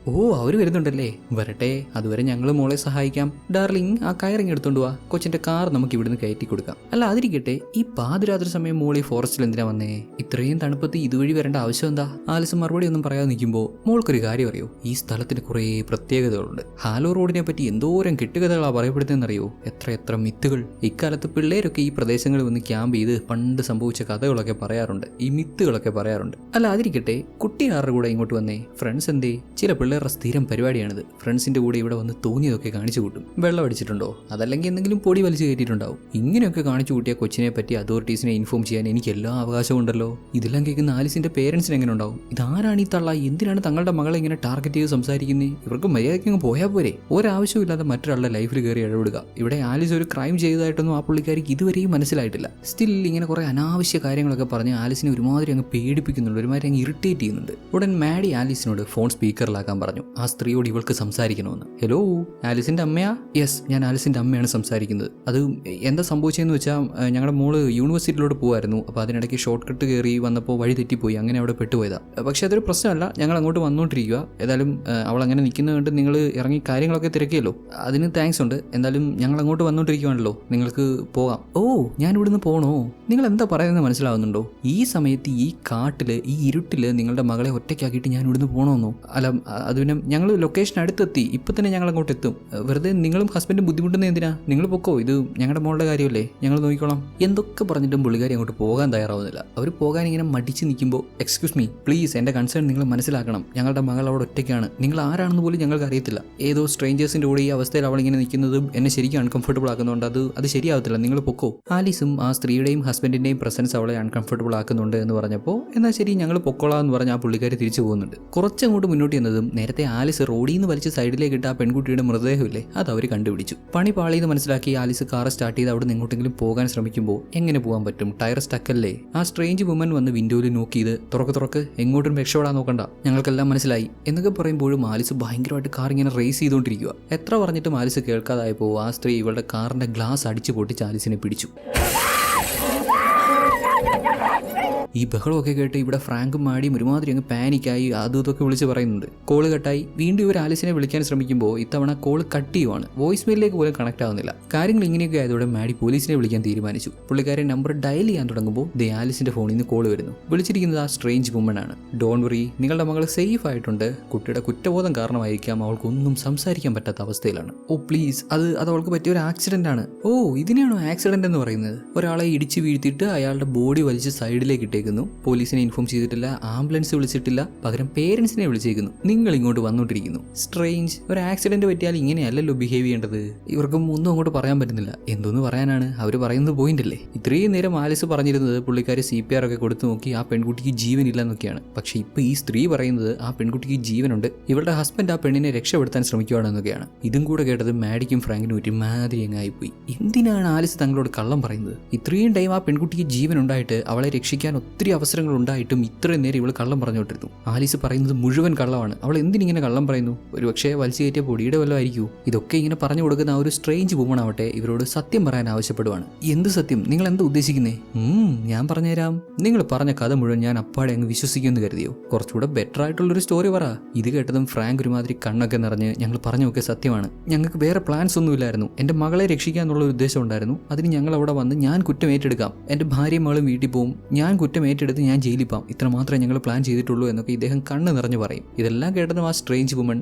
A: അവർ വരുന്നുണ്ടല്ലേ, വരട്ടെ, അതുവരെ ഞങ്ങൾ മോളെ സഹായിക്കാം. ഡാർലിംഗ്, ആ കയറിങ് എടുത്തോണ്ട് വാ, കൊച്ചിന്റെ കാർ നമുക്ക് ഇവിടുന്ന് കയറ്റി കൊടുക്കാം. അല്ല അതിരിക്കട്ടെ, ഈ പാതിരാത്രി സമയം മോൾ ഈ ഫോറസ്റ്റിൽ എന്തിനാ വന്നേ? ഇത്രയും തണുപ്പത്ത് ഇതുവഴി വരേണ്ട ആവശ്യം എന്താ? ആലിസ് മറുപടി ഒന്നും പറയാതെ നിൽക്കുമ്പോൾ മോൾക്കൊരു കാര്യം അറിയോ, ഈ സ്ഥലത്തിന് കുറേ പ്രത്യേകതകളുണ്ട്. ഹാലോ റോഡിനെ പറ്റി എന്തോരം കെട്ടുകഥകളാ പറയപ്പെടുന്നതെന്നറിയോ? എത്ര മിത്തുകൾ. ഇക്കാലത്ത് പിള്ളേരൊക്കെ ഈ പ്രദേശങ്ങളിൽ വന്ന് ക്യാമ്പ് ചെയ്ത് പണ്ട് സംഭവിച്ച കഥകളൊക്കെ പറയാറുണ്ട്, ഈ മിത്തുകളൊക്കെ പറയാറുണ്ട്. അല്ല അതിരിക്കട്ടെ, കുട്ടി ആരുടെ കൂടെ ഇങ്ങോട്ട് വന്നേ? ഫ്രണ്ട്സ് എന്തേ? ചില പിള്ളേരുടെ സ്ഥിരം പരിപാടിയാണിത്. ഫ്രണ്ട്സിന്റെ കൂടെ ഇവിടെ വന്ന് തോന്നിയതൊക്കെ കാണിച്ചു കൂട്ടും. വെള്ളം അടിച്ചിട്ടുണ്ടോ, അതല്ലെങ്കിൽ എന്തെങ്കിലും പൊടി വലിച്ചു കയറ്റിയിട്ടുണ്ടാവും. ഇങ്ങനെയൊക്കെ കാണിച്ചു കൂട്ടിയ കൊച്ചിനെ പറ്റി അതോറിറ്റീസിനെ ഇൻഫോം ചെയ്യാൻ എനിക്ക് എല്ലാ അവകാശവും ഉണ്ടല്ലോ. ഇതെല്ലാം കേൾക്കുന്ന ആലിസിന്റെ പേരൻസിന് എങ്ങനെ ഉണ്ടാവും? ഇതാരാണ് ഈ തള്ള? എന്തിനാണ് തങ്ങളുടെ മകളെ ഇങ്ങനെ ടാർഗറ്റ് ചെയ്ത് സംസാരിക്കുന്നത്? ഇവർക്ക് മര്യാദയ്ക്ക് അങ്ങ് പോയാൽ പോരെ. ഒരാവശ്യമില്ലാതെ മറ്റൊരാളുടെ ലൈഫിൽ കയറി ഇടപെടുക. ഇവിടെ ആലിസ് ഒരു ക്രൈം ചെയ്തതായിട്ടൊന്നും ആ പുള്ളിക്കാരിക്ക് ഇതുവരെയും മനസ്സിലായിട്ടില്ല. സ്റ്റിൽ ഇങ്ങനെ കുറെ അനാവശ്യ കാര്യങ്ങളൊക്കെ പറഞ്ഞ് ആലിസിനെ ഒരുമാതിരി അങ്ങ് പേടിപ്പിക്കുന്നുണ്ട്, ഒരുമാതിരി അങ്ങ് ഇറിറ്റേറ്റ് ചെയ്യുന്നുണ്ട്. ഉടൻ മാഡി ആലിസിനോട് ഫോൺ സ്പീക്കറിലാക്കാൻ പറഞ്ഞു. ആ സ്ത്രീയോട് ഇവൾക്ക് സംസാരിക്കണമെന്ന്. ഹലോ, ആലിസിന്റെ അമ്മയാ? യെസ്, ഞാൻ ആലിസിന്റെ അമ്മയാണ് സംസാരിക്കുന്നത്. അത് എന്താ സംഭവിച്ചതെന്ന് വെച്ചാൽ ഞങ്ങളുടെ മോള് യൂണിവേഴ്സിറ്റിയിലോട്ട് പോകുമായിരുന്നു. അപ്പോൾ അതിനിടയ്ക്ക് ഷോർട്ട് കട്ട് കയറി വന്നപ്പോൾ വഴി തെറ്റിപ്പോയി, അങ്ങനെ അവിടെ പെട്ടുപോയതാ. പക്ഷേ അതൊരു പ്രശ്നമല്ല, ഞങ്ങൾ അങ്ങോട്ട് വന്നുകൊണ്ടിരിക്കുക. ഏതായാലും അവൾ അങ്ങനെ നിൽക്കുന്നത് കണ്ട് നിങ്ങൾ ഇറങ്ങി കാര്യങ്ങളൊക്കെ തിരക്കിയല്ലോ, അതിന് താങ്ക്സ് ഉണ്ട്. എന്തായാലും ഞങ്ങൾ അങ്ങോട്ട് വന്നുകൊണ്ടിരിക്കുകയാണല്ലോ, നിങ്ങൾക്ക് പോകാം. ഓ, ഞാൻ ഇവിടുന്ന് പോകണോ? നിങ്ങൾ എന്താ പറയുന്നത് മനസ്സിലാവുന്നുണ്ടോ? ഈ സമയത്ത് ഈ കാട്ടില് ഈ ഇരുട്ടില് നിങ്ങളുടെ മകളെ ഒറ്റയ്ക്കാക്കിയിട്ട് ഞാൻ ഇവിടുന്ന് പോകണമെന്നോ? അല്ല, അത് പിന്നെ ഞങ്ങൾ ലൊക്കേഷൻ അടുത്തെത്തി, ഇപ്പം തന്നെ ഞങ്ങൾ അങ്ങോട്ട് എത്തും. വെറുതെ നിങ്ങളും ഹസ്ബൻഡും ബുദ്ധിമുട്ടുന്നത് എന്തിനാ? നിങ്ങൾ പൊക്കോ, ഇത് ഞങ്ങളുടെ മോളുടെ കാര്യമല്ലേ, ഞങ്ങൾ നോക്കിക്കോളാം. എന്തൊക്കെ പറഞ്ഞിട്ടും പുള്ളിക്കാരി അങ്ങോട്ട് പോകാൻ തയ്യാറാവുന്നില്ല. അവർ പോകാൻ ഇങ്ങനെ മടിച്ച് നിൽക്കുമ്പോൾ, എക്സ്ക്യൂസ് മീ പ്ലീസ്, എൻ്റെ കൺസേൺ നിങ്ങൾ മനസ്സിലാക്കണം. ഞങ്ങളുടെ മകൾ അവിടെ ഒറ്റയ്ക്കാണ്, നിങ്ങൾ ആരാണെന്ന് പോലും ഞങ്ങൾക്ക് അറിയത്തില്ല. ഏതോ സ്ട്രേഞ്ചേഴ്സിൻ്റെ കൂടെ ഈ അവസ്ഥയിൽ അവളിങ്ങനെ നിൽക്കുന്നതും എന്നെ ശരിക്കും അൺകംഫർട്ടബിൾ ആക്കുന്നുണ്ട്. അത് ശരിയാവത്തില്ല, നിങ്ങൾ പൊക്കോ. ആലീസും ആ സ്ത്രീയുടെയും ഹസ്ബൻഡിൻ്റെയും പ്രസൻസ് അവളെ അൺകംഫർട്ടബിൾ ആക്കുന്നുണ്ട് എന്ന് പറഞ്ഞപ്പോൾ എന്നാൽ ശരി ഞങ്ങൾ പൊക്കോളാം എന്ന് പറഞ്ഞ് ആ പുള്ളിക്കാരി തിരിച്ചു പോകുന്നുണ്ട്. കുറച്ചങ്ങോട്ട് മുന്നോട്ട് ചെന്നതും നേരത്തെ ആലിസ് റോഡിൽ നിന്ന് വലിച്ച് സൈഡിലേക്ക് ഇട്ട ആ പെൺകുട്ടിയുടെ മൃതദേഹമില്ലേ, അത് അവർ കണ്ടുപിടിച്ചു. പണി പാളിയെന്ന് മനസ്സിലാക്കി ആലിസ് കാർ സ്റ്റാർട്ട് ചെയ്ത് അവിടെ നിന്ന് എങ്ങോട്ടെങ്കിലും പോകാൻ ശ്രമിക്കുമ്പോൾ എങ്ങനെ പോകാൻ പറ്റും, ടയർ സ്റ്റക്കല്ലേ. ആ സ്ട്രേഞ്ച് വുമൻ വന്ന് വിൻഡോയിൽ നോക്കി ഇത് തുറക്ക് എങ്ങോട്ടും രക്ഷപ്പെടാൻ നോക്കണ്ട, ഞങ്ങൾക്കെല്ലാം മനസ്സിലായി എന്നൊക്കെ പറയുമ്പോഴും ആലിസ് ഭയങ്കരമായിട്ട് കാർ ഇങ്ങനെ റേസ് ചെയ്തുകൊണ്ടിരിക്കുക. എത്ര പറഞ്ഞിട്ടും ആലിസ് കേൾക്കാതായപ്പോൾ ആ സ്ത്രീ ഇവളുടെ കാറിന്റെ ഗ്ലാസ് അടിച്ചു പൊട്ടിച്ച് ആലിസിനെ പിടിച്ചു. ഈ ബഹളമൊക്കെ കേട്ട് ഇവിടെ ഫ്രാങ്കും മാഡിയും ഒരുമാതിരി അങ്ങ് പാനിക്കായി അതും ഇതൊക്കെ വിളിച്ച് പറയുന്നുണ്ട്. കോള് കട്ടായി. വീണ്ടും ഇവർ ആലിസിനെ വിളിക്കാൻ ശ്രമിക്കുമ്പോൾ ഇത്തവണ കോള് കട്ട് ചെയ്യുവാണ്, വോയിസ് മെയിലേക്ക് പോലും കണക്ട് ആവുന്നില്ല. കാര്യങ്ങൾ ഇങ്ങനെയൊക്കെ ആയതോടെ മാഡി പോലീസിനെ വിളിക്കാൻ തീരുമാനിച്ചു. പുള്ളിക്കാരൻ നമ്പർ ഡയൽ ചെയ്യാൻ തുടങ്ങുമ്പോൾ ആലിസിന്റെ ഫോണിൽ നിന്ന് കോള് വരുന്നു. വിളിച്ചിരിക്കുന്നത് ആ സ്ട്രേഞ്ച് വുമൺ ആണ്. ഡോൺ വറി, നിങ്ങളുടെ മകൾ സേഫ് ആയിട്ടുണ്ട്. കുട്ടിയുടെ കുറ്റബോധം കാരണമായിരിക്കാം അവൾക്കൊന്നും സംസാരിക്കാൻ പറ്റാത്ത അവസ്ഥയിലാണ്. ഓ പ്ലീസ്, അത് അവൾക്ക് പറ്റിയ ഒരു ആക്സിഡന്റ് ആണ്. ഓ, ഇതിനെയാണോ ആക്സിഡന്റ് എന്ന് പറയുന്നത്? ഒരാളെ ഇടിച്ച് വീഴ്ത്തിയിട്ട് അയാളുടെ ബോഡി വലിച്ച് സൈഡിലേക്ക് ഇട്ടേക്കുന്നു. പോലീസിനെ ഇൻഫോം ചെയ്തിട്ടില്ല, ആംബുലൻസ് വിളിച്ചിട്ടില്ല, പകരം പേരൻസിനെ വിളിച്ചേക്കുന്നു. നിങ്ങൾ ഇങ്ങോട്ട് വന്നോണ്ടിരിക്കുന്നു. സ്ട്രേഞ്ച്, ഒരു ആക്സിഡന്റ് പറ്റിയാൽ ഇങ്ങനെയല്ലല്ലോ ബിഹേവ് ചെയ്യേണ്ടത്. ഇവർക്കും ഒന്നും അങ്ങോട്ട് പറയാൻ പറ്റുന്നില്ല. എന്തോന്ന് പറയാനാണ്, അവർ പറയുന്നത് പോയിന്റ് അല്ലേ. ഇത്രയും നേരം ആലിസ് പറഞ്ഞിരുന്നത് പുള്ളിക്കാരി CPR ഒക്കെ കൊടുത്തു നോക്കി ആ പെൺകുട്ടിക്ക് ജീവനില്ല എന്നൊക്കെയാണ്. പക്ഷെ ഇപ്പൊ ഈ സ്ത്രീ പറയുന്നത് ആ പെൺകുട്ടിക്ക് ജീവനുണ്ട്, ഇവളുടെ ഹസ്ബൻഡ് ആ പെണ്ണിനെ രക്ഷപ്പെടുത്താൻ ശ്രമിക്കുകയാണെന്നൊക്കെയാണ്. ഇതും കൂടെ കേട്ടത് മാഡിക്കും ഫ്രാങ്കിനും ഒരുമാതിരി എങ്ങായിപ്പോയി. എന്തിനാണ് ആലിസ് തങ്ങളോട് കള്ളം പറയുന്നത്? ഇത്രയും ടൈം ആ പെൺകുട്ടിക്ക് ജീവൻ ഉണ്ടായിട്ട് അവളെ രക്ഷിക്കാൻ ഒത്തിരി അവസരങ്ങൾ ഉണ്ടായിട്ടും ഇത്രയും നേരം ഇവൾ കള്ളം പറഞ്ഞുകൊണ്ടിരുന്നു. ആലിസ് പറയുന്നത് മുഴുവൻ കള്ളമാണ്. അവൾ എന്തിനിങ്ങനെ കള്ളം പറയുന്നു? ഒരു പക്ഷേ വലിച്ചു കയറ്റിയ പൊടിയുടെ വല്ലതും ആയിരിക്കൂ. ഇതൊക്കെ ഇങ്ങനെ പറഞ്ഞു കൊടുക്കുന്ന ആ ഒരു സ്ട്രേഞ്ച് വുമൺ ആവട്ടെ ഇവരോട് സത്യം പറയാൻ ആവശ്യപ്പെടുവാണ്. എന്ത് സത്യം? നിങ്ങൾ എന്താ ഉദ്ദേശിക്കുന്നേ? ഞാൻ പറഞ്ഞുതരാം. നിങ്ങൾ പറഞ്ഞ കഥ മുഴുവൻ ഞാൻ അപ്പാടെ അങ്ങ് വിശ്വസിക്കുമെന്ന് കരുതിയോ? കുറച്ചുകൂടെ ബെറ്റർ ആയിട്ടുള്ളൊരു സ്റ്റോറി പറ. ഇത് കേട്ടതും ഫ്രാങ്ക് ഒരുമാതിരി കണ്ണൊക്കെ നിറഞ്ഞ് ഞങ്ങൾ പറഞ്ഞൊക്കെ സത്യമാണ്, ഞങ്ങൾക്ക് വേറെ പ്ലാൻസ് ഒന്നുമില്ലായിരുന്നു, എന്റെ മകളെ രക്ഷിക്കാന്നുള്ള ഒരു ഉദ്ദേശം ഉണ്ടായിരുന്നു, അതിന് ഞങ്ങൾ അവിടെ വന്ന് ഞാൻ കുറ്റം ഏറ്റെടുക്കാം, എന്റെ ഭാര്യയും മകളും വീട്ടിൽ പോവും, ഞാൻ കുറ്റം ഏറ്റെടുത്ത് ഞാൻ ജയിലിൽ പോകാം, ഇത്ര മാത്രമേ ഞങ്ങൾ പ്ലാൻ ചെയ്തിട്ടുള്ളൂ എന്നൊക്കെ ഇദ്ദേഹം കണ്ണ് നിറഞ്ഞു പറയും. ഇതെല്ലാം കേട്ടതും ആ സ്ട്രേഞ്ച് വുമൺ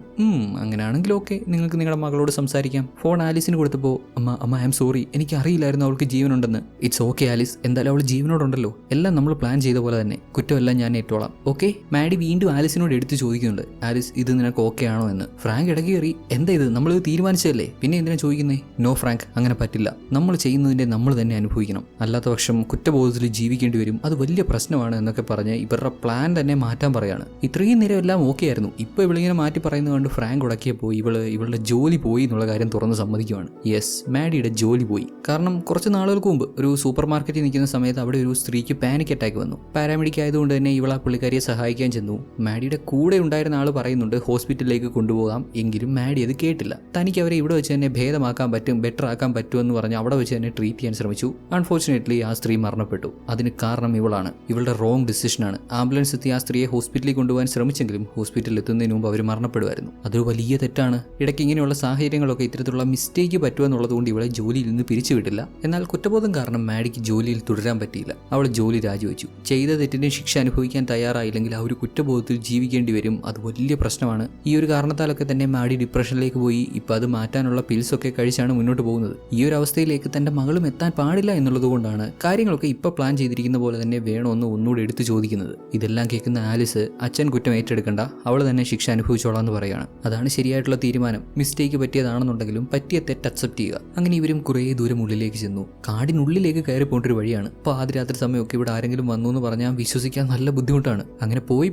A: അങ്ങനെയാണെങ്കിൽ ഓക്കെ, നിങ്ങൾക്ക് നിങ്ങളുടെ മകളോട് സംസാരിക്കാം. ഫോൺ ആലിസിന് കൊടുത്തപ്പോൾ അമ്മ ഐ എം സോറി, എനിക്ക് അറിയില്ലായിരുന്നു അവൾക്ക് ജീവനുണ്ടെന്ന്. ഇറ്റ്സ് ഓക്കെ ആലിസ്, എന്തായാലും അവൾ ജീവനോടുണ്ടല്ലോ, എല്ലാം നമ്മൾ പ്ലാൻ ചെയ്ത പോലെ തന്നെ, കുറ്റമെല്ലാം ഞാൻ ഏറ്റോളാം. ഓക്കെ. മാഡി വീണ്ടും ആലിസിനോട് എടുത്ത് ചോദിക്കുന്നുണ്ട്, ആലിസ് ഇത് നിനക്ക് ഓക്കെ ആണോ എന്ന്. ഫ്രാങ്ക് ഇടയ്ക്ക് കയറി, എന്താ ഇത്, നമ്മളിത് തീരുമാനിച്ചതല്ലേ, പിന്നെ എന്തിനാ ചോദിക്കുന്നേ? നോ ഫ്രാങ്ക്, അങ്ങനെ പറ്റില്ല, നമ്മൾ ചെയ്യുന്നതിന്റെ നമ്മൾ തന്നെ അനുഭവിക്കണം, അല്ലാത്ത പക്ഷം കുറ്റബോധത്തിൽ ജീവിക്കേണ്ടി വരും, അത് വലിയ പ്രശ്നമാണ് എന്നൊക്കെ പറഞ്ഞ് ഇവരുടെ പ്ലാൻ തന്നെ മാറ്റാൻ പറയാണ്. ഇത്രയും നേരം എല്ലാം ഓക്കെ ആയിരുന്നു, ഇപ്പൊ ഇവളിങ്ങനെ മാറ്റി പറയുന്നത് കൊണ്ട് ഫ്രാങ്ക് ഉടക്കിയപ്പോൾ ഇവളുടെ ജോലി പോയി എന്നുള്ള കാര്യം തുറന്ന് സമ്മതിക്കുവാണ്. യെസ്, മാഡിയുടെ ജോലി പോയി. കാരണം കുറച്ച് നാളുകൾക്ക് മുമ്പ് ഒരു സൂപ്പർ മാർക്കറ്റിൽ നിൽക്കുന്ന സമയത്ത് അവിടെ ഒരു സ്ത്രീക്ക് പാനിക് അറ്റാക്ക് വന്നു. പാരാമെഡിക് ആയതുകൊണ്ട് തന്നെ ഇവൾ ആ പുള്ളിക്കാരിയെ സഹായിക്കാൻ ചെന്നു. മാഡിയുടെ കൂടെ ഉണ്ടായിരുന്ന ആൾ പറയുന്നുണ്ട് ഹോസ്പിറ്റലിലേക്ക് കൊണ്ടുപോകാം, എങ്കിലും മാഡി അത് കേട്ടില്ല. തനിക്ക് അവരെ ഇവിടെ വെച്ച് തന്നെ ഭേദമാക്കാൻ പറ്റും, ബെറ്റർ ആക്കാൻ പറ്റുമെന്ന് പറഞ്ഞ് അവിടെ വെച്ച് തന്നെ ട്രീറ്റ് ചെയ്യാൻ ശ്രമിച്ചു. അൺഫോർച്ചുനേറ്റ്ലി ആ സ്ത്രീ മരണപ്പെട്ടു. അതിന് കാരണം ഇവളാണ്, ഇവളുടെ റോങ് ഡിസിഷനാണ്. ആംബുലൻസ് എത്തി ആ സ്ത്രീയെ ഹോസ്പിറ്റലിൽ കൊണ്ടുപോകാൻ ശ്രമിച്ചെങ്കിലും ഹോസ്പിറ്റലിൽ എത്തുന്നതിന് മുമ്പ് അവർ മരണപ്പെടുമായിരുന്നു. അതൊരു വലിയ തെറ്റാണ്. ഇടയ്ക്ക് ഇങ്ങനെയുള്ള സാഹചര്യങ്ങളൊക്കെ ഇത്തരത്തിലുള്ള മിസ്റ്റേക്ക് പറ്റുമെന്നുള്ളതുകൊണ്ട് ഇവളെ ജോലിയിൽ നിന്ന് പിരിച്ചുവിട്ടില്ല. എന്നാൽ കുറ്റബോധം കാരണം മാഡിക്ക് ജോലിയിൽ തുടരാൻ പറ്റിയില്ല. അവൾ ജോലി രാജിവെച്ചു. ചെയ്ത തെറ്റിന് ശിക്ഷ അനുഭവിക്കാൻ തയ്യാറായില്ലെങ്കിൽ ആ ഒരു കുറ്റബോധത്തിൽ ജീവിക്കേണ്ടി വരും. അത് വലിയ പ്രശ്നമാണ്. ഈ ഒരു കാരണത്താലൊക്കെ തന്നെ മാഡി ഡിപ്രഷനിലേക്ക് പോയി. ഇപ്പം അത് മാറ്റാനുള്ള പിൽസൊക്കെ കഴിച്ചാണ് മുന്നോട്ട് പോകുന്നത്. ഈ ഒരു അവസ്ഥയിലേക്ക് തന്റെ മകളും എത്താൻ പാടില്ല എന്നുള്ളത് കൊണ്ടാണ് കാര്യങ്ങളൊക്കെ ഇപ്പൊ പ്ലാൻ ചെയ്തിരിക്കുന്ന പോലെ തന്നെ വേണം വേണോ എന്ന് ഒന്നുകൂടി എടുത്തു ചോദിക്കുന്നത്. ഇതെല്ലാം കേൾക്കുന്ന ആലിസ് അച്ഛൻ കുറ്റം ഏറ്റെടുക്കണ്ട, അവൾ തന്നെ ശിക്ഷ അനുഭവിച്ചോളാം എന്ന് പറയുകയാണ്. അതാണ് ശരിയായിട്ടുള്ള തീരുമാനം. മിസ്റ്റേക്ക് പറ്റിയതാണെന്നുണ്ടെങ്കിലും പറ്റിയ തെറ്റ് അക്സെപ്റ്റ് ചെയ്യുക. അങ്ങനെ ഇവരും കുറേ ദൂരം ഉള്ളിലേക്ക് ചെന്നു. കാടിനുള്ളിലേക്ക് കയറി പോകേണ്ട ഒരു വഴിയാണ്. പാതിരാത്രി സമയമൊക്കെ ഇവിടെ ആരെങ്കിലും വന്നു എന്ന് പറഞ്ഞാൽ വിശ്വസിക്കാൻ നല്ല ബുദ്ധിമുട്ടാണ്. അങ്ങനെ പോയി